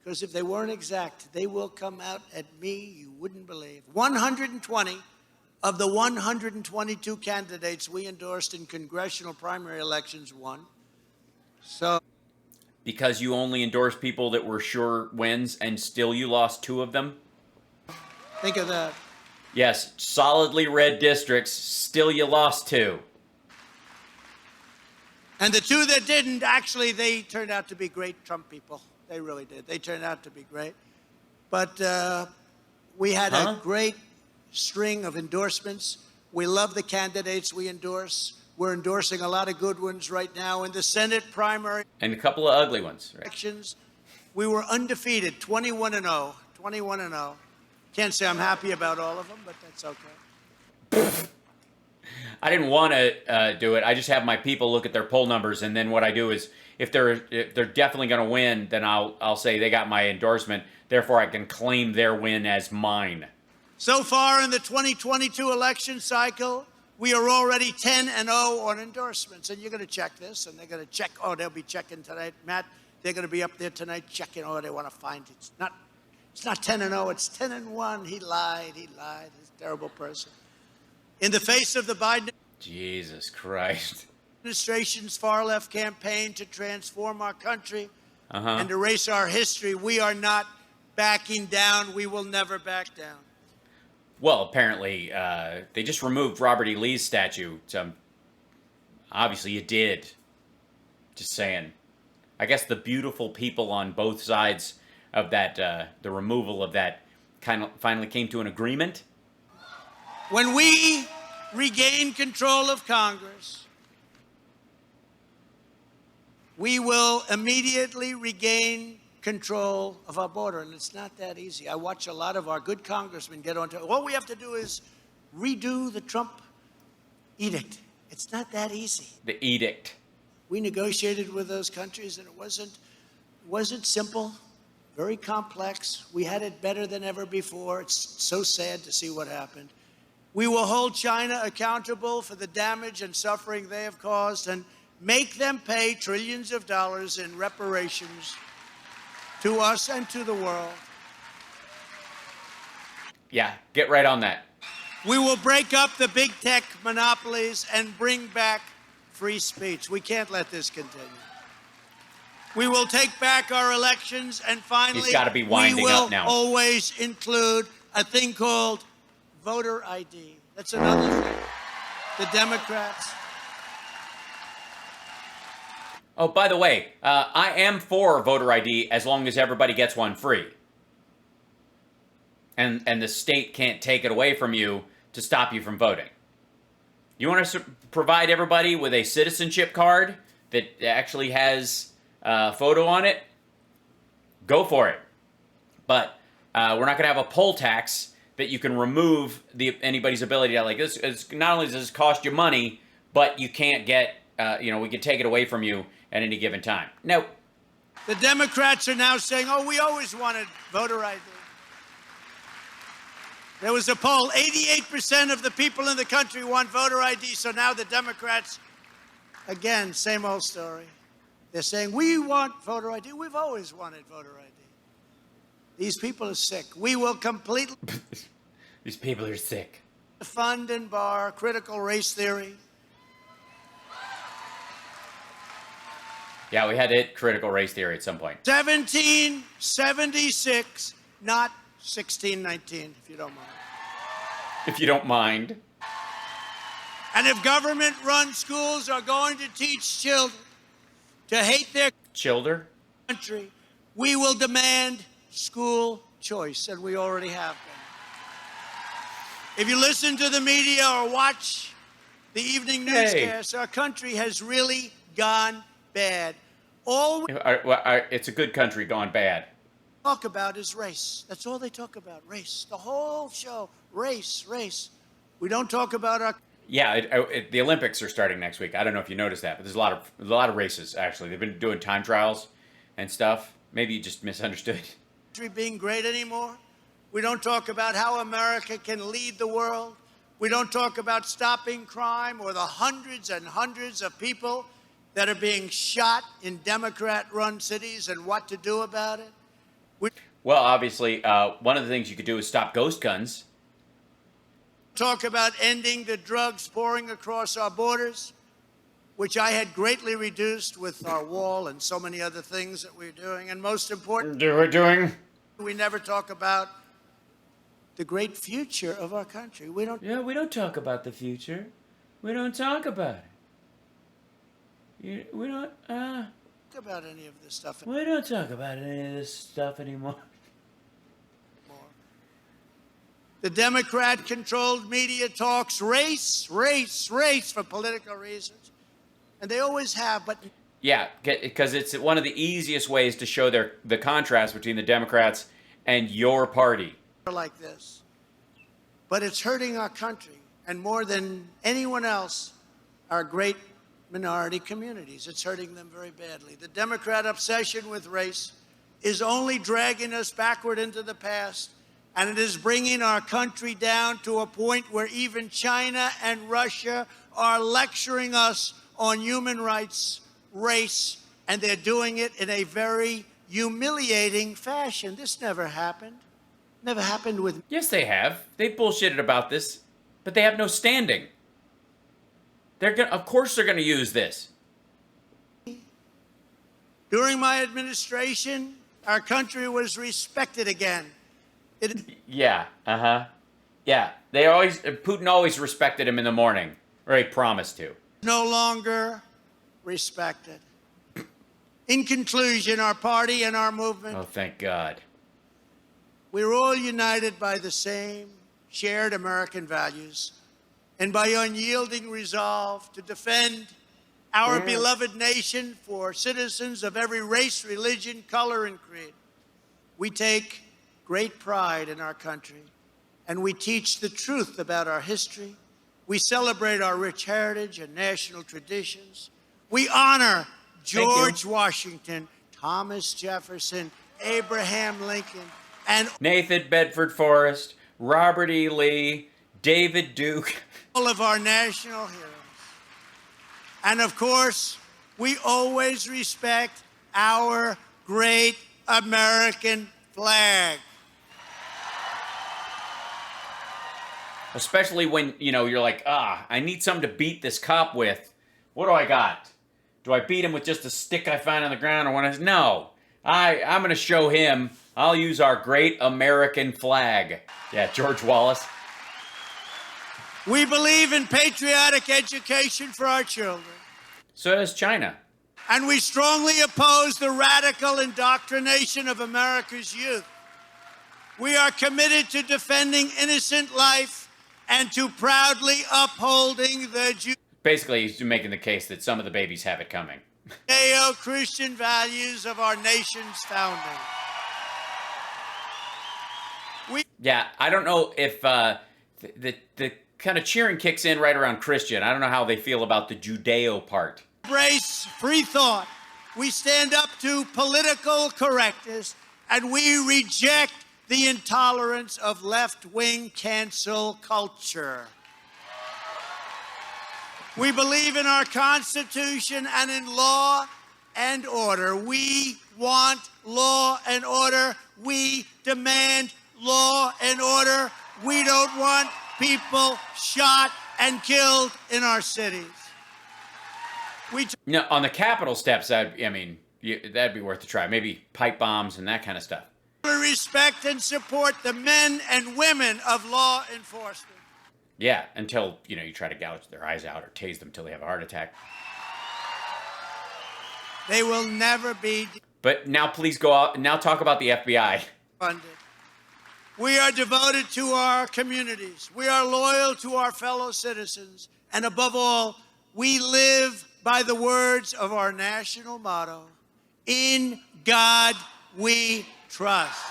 because if they weren't exact, they will come out at me, you wouldn't believe. 120 of the 122 candidates we endorsed in congressional primary elections won. So, because you only endorsed people that were sure wins, and still you lost 2 of them? think of that. Yes, solidly red districts, still you lost 2. And the 2 that didn't, actually, they turned out to be great Trump people. They really did. They turned out to be great. But we had a great string of endorsements. We love the candidates we endorse. We're endorsing a lot of good ones right now. In the Senate primary And a couple of ugly ones. Right? elections, we were undefeated, 21-0. 21-0. Can't say I'm happy about all of them, but that's okay. I didn't want to do it. I just have my people look at their poll numbers, and then what I do is, if they're definitely going to win, then I'll say they got my endorsement. Therefore, I can claim their win as mine. So far in the 2022 election cycle, we are already 10-0 on endorsements. And you're going to check this, and they're going to check. Oh, they'll be checking tonight, Matt. They're going to be up there tonight checking. Oh, they want to find it. It's not 10-0. It's 10-1. He lied. He's a terrible person. In the face of the Biden Jesus Christ. administration's far-left campaign to transform our country Uh-huh. and erase our history, we are not backing down. We will never back down. Well, apparently, they just removed Robert E. Lee's statue. So obviously you did. Just saying. I guess the beautiful people on both sides of that, the removal of that, kind of finally came to an agreement. When we regain control of Congress, we will immediately regain control of our border, and it's not that easy. I watch a lot of our good congressmen get onto it. All we have to do is redo the Trump edict. It's not that easy. The edict. We negotiated with those countries, and it wasn't simple, very complex. We had it better than ever before. It's so sad to see what happened. We will hold China accountable for the damage and suffering they have caused and make them pay trillions of dollars in reparations to us and to the world. Yeah, get right on that. We will break up the big tech monopolies and bring back free speech. We can't let this continue. We will take back our elections, and finally, He's gotta be winding we will up now. always include a thing called voter ID. That's another thing. The Democrats. Oh, by the way, I am for voter ID as long as everybody gets one free. And the state can't take it away from you to stop you from voting. You want to provide everybody with a citizenship card that actually has a photo on it? Go for it. But we're not going to have a poll tax that you can remove anybody's ability to, like, this. It's, not only does this cost you money, but you can't get, we can take it away from you at any given time. Nope. The Democrats are now saying, oh, we always wanted voter ID. There was a poll, 88% of the people in the country want voter ID, so now the Democrats, again, same old story. They're saying, we want voter ID. We've always wanted voter ID. These people are sick. We will completely These people are sick. fund and bar critical race theory. Yeah, we had to hit critical race theory at some point. 1776, not 1619, if you don't mind. If you don't mind. And if government-run schools are going to teach children to hate their Childer? country, we will demand school choice, and we already have been. If you listen to the media or watch the evening newscasts, our country has really gone bad. All we It's a good country gone bad. talk about is race. That's all they talk about, race. The whole show, race, race. We don't talk about our Yeah, the Olympics are starting next week. I don't know if you noticed that, but there's a lot of races, actually. They've been doing time trials and stuff. Maybe you just misunderstood. country being great anymore. We don't talk about how America can lead the world. We don't talk about stopping crime or the hundreds and hundreds of people that are being shot in Democrat-run cities and what to do about it. We Well, obviously, one of the things you could do is stop ghost guns. talk about ending the drugs pouring across our borders, which I had greatly reduced with our wall and so many other things that we're doing. And most important, We're doing? we never talk about the great future of our country. We don't Yeah, we don't talk about the future. We don't talk about it. We don't, talk about any of this stuff we don't talk about any of this stuff anymore. anymore. The Democrat-controlled media talks race, race, race for political reasons. And they always have, but Yeah, because it's one of the easiest ways to show the contrast between the Democrats and your party. like this. But it's hurting our country, and more than anyone else, our great minority communities. It's hurting them very badly. The Democrat obsession with race is only dragging us backward into the past, and it is bringing our country down to a point where even China and Russia are lecturing us on human rights, race, and they're doing it in a very humiliating fashion. This never happened. Never happened with. Yes, they have. They've bullshitted about this, but they have no standing. Of course they're gonna use this. During my administration, our country was respected again. Yeah, yeah. Putin always respected him in the morning, or he promised to. No longer respected. In conclusion, our party and our movement, Oh, thank God. we're all united by the same shared American values and by unyielding resolve to defend our beloved nation for citizens of every race, religion, color, and creed. We take great pride in our country, and we teach the truth about our history. We celebrate our rich heritage and national traditions. We honor George Washington, Thomas Jefferson, Abraham Lincoln, and Nathan Bedford Forrest, Robert E. Lee, David Duke. all of our national heroes. And of course, we always respect our great American flag. Especially when, you're like, I need something to beat this cop with. What do I got? Do I beat him with just a stick I find on the ground? No. I'm going to show him. I'll use our great American flag. Yeah, George Wallace. We believe in patriotic education for our children. So does China. And we strongly oppose the radical indoctrination of America's youth. We are committed to defending innocent life and to proudly upholding the Basically, he's making the case that some of the babies have it coming. Judeo-Christian values of our nation's founding. Yeah, I don't know if the kind of cheering kicks in right around Christian. I don't know how they feel about the Judeo part. Embrace free thought. We stand up to political correctness, and we reject the intolerance of left-wing cancel culture. We believe in our Constitution and in law and order. We want law and order. We demand law and order. We don't want people shot and killed in our cities. No, on the Capitol steps, that'd be worth a try. Maybe pipe bombs and that kind of stuff. We respect and support the men and women of law enforcement. Yeah, until, you try to gouge their eyes out or tase them until they have a heart attack. They will never be But now please go out and now talk about the FBI. funded. We are devoted to our communities. We are loyal to our fellow citizens. And above all, we live by the words of our national motto, "In God we trust."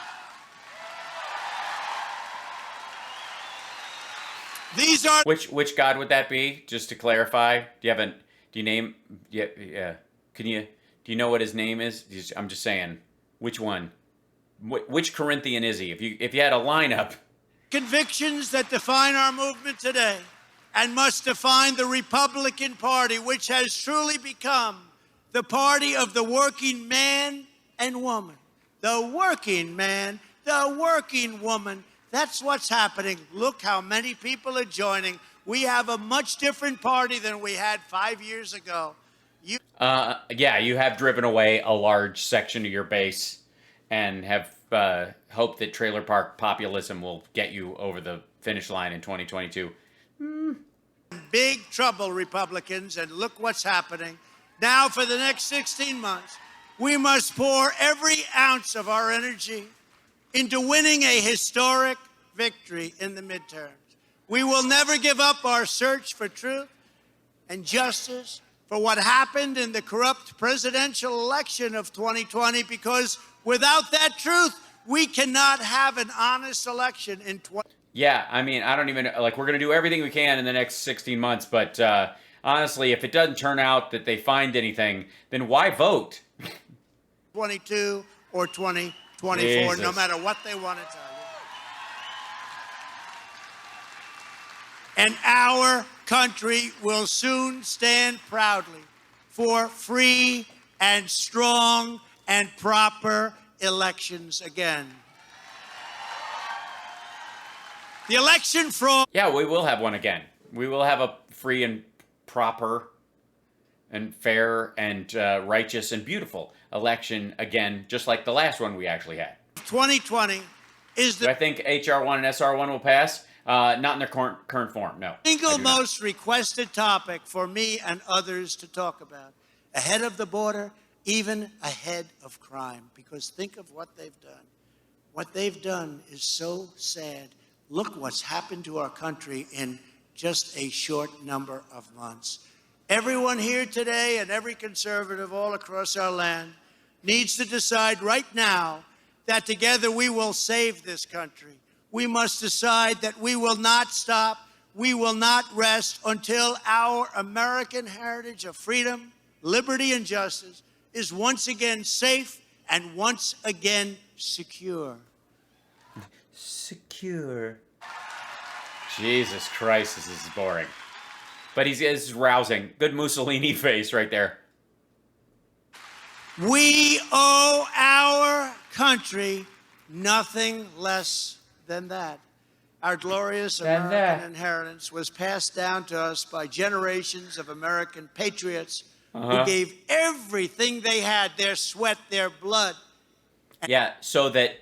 These are Which God would that be? Just to clarify, do you know what his name is? I'm just saying, which one? Which Corinthian is he? If you had a lineup. convictions that define our movement today and must define the Republican Party, which has truly become the party of the working man and woman. The working man, the working woman. That's what's happening. Look how many people are joining. We have a much different party than we had 5 years ago. Yeah, you have driven away a large section of your base and have hoped that trailer park populism will get you over the finish line in 2022. Big trouble, Republicans, and look what's happening. Now, for the next 16 months, we must pour every ounce of our energy into winning a historic victory in the midterms. We will never give up our search for truth and justice for what happened in the corrupt presidential election of 2020, because without that truth, we cannot have an honest election in 2020. Yeah, I don't even, we're going to do everything we can in the next 16 months, but honestly, if it doesn't turn out that they find anything, then why vote? 22 or 2024, Jesus. no matter what they want to tell you. And our country will soon stand proudly for free and strong and proper elections again. The election fraud. Yeah, we will have one again. We will have a free and proper and fair and righteous and beautiful election again, just like the last one we actually had. 2020 is the Do I think HR1 and SR1 will pass? Not in their current form, no. single most requested topic for me and others to talk about. Ahead of the border, even ahead of crime. Because think of what they've done. What they've done is so sad. Look what's happened to our country in just a short number of months. Everyone here today and every conservative all across our land needs to decide right now that together we will save this country. We must decide that we will not stop, we will not rest until our American heritage of freedom, liberty, and justice is once again safe and once again secure. Secure. Jesus Christ, this is boring. But this is rousing. Good Mussolini face right there. We owe our country nothing less than that. Our glorious American inheritance was passed down to us by generations of American patriots who gave everything they had, their sweat, their blood. Yeah, so that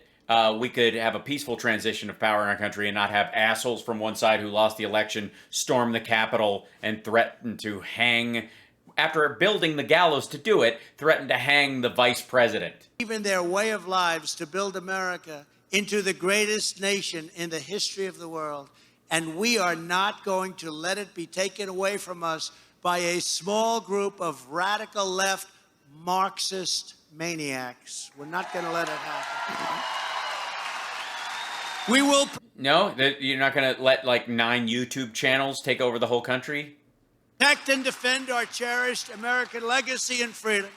we could have a peaceful transition of power in our country and not have assholes from one side who lost the election storm the Capitol and threaten to hang, after building the gallows to do it, threaten to hang the vice president. Even their way of lives to build America into the greatest nation in the history of the world. And we are not going to let it be taken away from us by a small group of radical left Marxist maniacs. We're not going to let it happen. We will... No? You're not going to let like 9 YouTube channels take over the whole country? protect and defend our cherished American legacy and freedom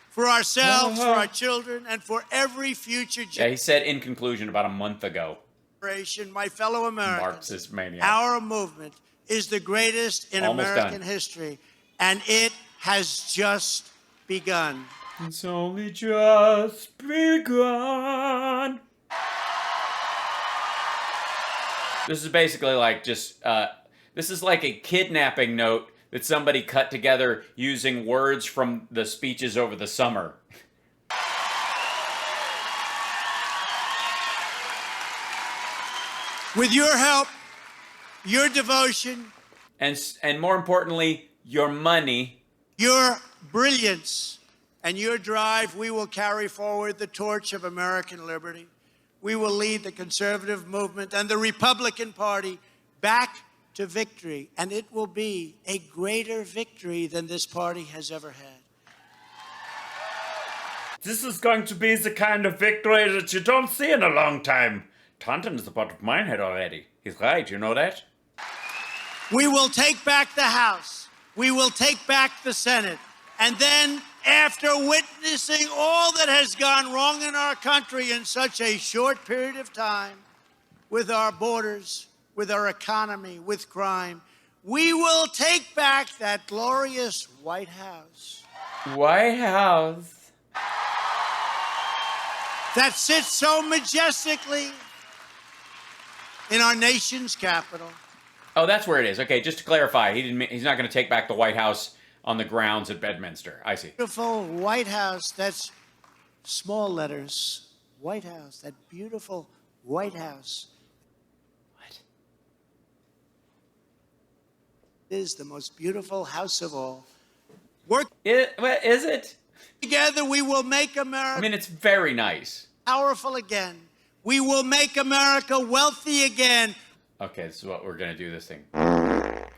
for ourselves, for our children, and for every future Yeah, he said in conclusion about a month ago. generation. My fellow Americans, Marxist maniac. our movement is the greatest in Almost American done. history, and it has just begun. It's only just begun. This is basically like just, this is like a kidnapping note that somebody cut together using words from the speeches over the summer. With your help, your devotion, And more importantly, your money. your brilliance, and your drive, we will carry forward the torch of American liberty. We will lead the conservative movement and the Republican Party back to victory, and it will be a greater victory than this party has ever had. This is going to be the kind of victory that you don't see in a long time. Taunton is a part of mine head already. He's right, you know that? We will take back the House. We will take back the Senate. And then, after witnessing all that has gone wrong in our country in such a short period of time, with our borders, with our economy, with crime, we will take back that glorious White House White House. that sits so majestically in our nation's capital. Oh, that's where it is. Okay, just to clarify, he's not going to take back the White House on the grounds at Bedminster. I see. Beautiful White House, that's small letters. White House, that beautiful White House. What? Is the most beautiful house of all. Work What is it? together, we will make America I mean, it's very nice. powerful again. We will make America wealthy again. Okay, this is what we're going to do this thing.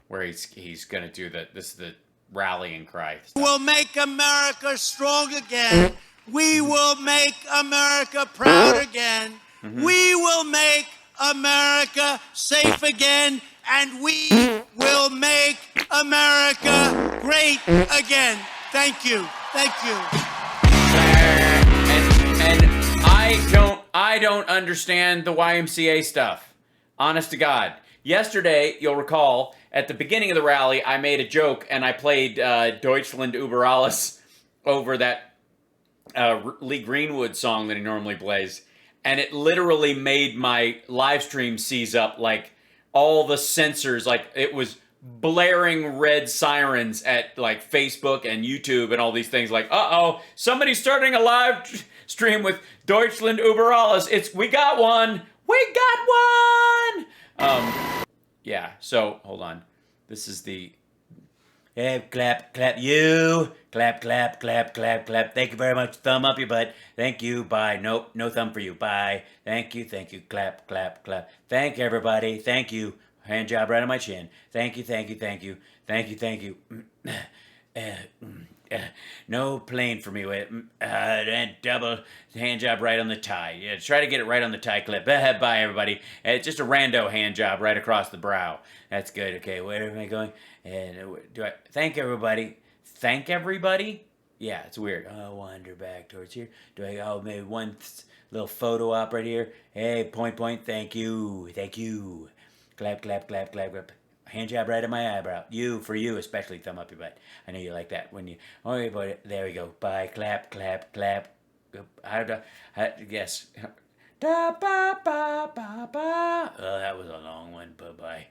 Where he's going to do this is the rallying cry. We will make America strong again. We will make America proud again. We will make America safe again. And we will make America great again. Thank you. Thank you. And I don't understand the YMCA stuff. Honest to God. Yesterday, you'll recall, at the beginning of the rally, I made a joke and I played Deutschland über alles over that Lee Greenwood song that he normally plays, and it literally made my live stream seize up, like all the sensors, like it was blaring red sirens at like Facebook and YouTube and all these things, like somebody's starting a live stream with Deutschland über alles. We got one, yeah. So hold on, this is the hey, clap, clap, you. Clap, clap, clap, clap, clap. Thank you very much. Thumb up your butt. Thank you. Bye. Nope, no thumb for you. Bye. Thank you, thank you. Clap, clap, clap. Thank you, everybody. Thank you. Hand job right on my chin. Thank you, thank you, thank you. Thank you, thank you. No plane for me with and double hand job right on the tie. Yeah, try to get it right on the tie clip. Bye, everybody. Just a rando hand job right across the brow. That's good. Okay, where am I going? And do I thank everybody? Thank everybody? Yeah, it's weird. Oh, wander back towards here. Do I? Oh, maybe one little photo op right here. Hey, point. Thank you. Clap, clap, clap, clap, clap. Hand job right at my eyebrow. For you, especially thumb up your butt. I know you like that when you. Oh, boy, there we go. Bye. Clap, clap, clap. Yes. Da ba ba ba ba. Oh, that was a long one. Bye bye.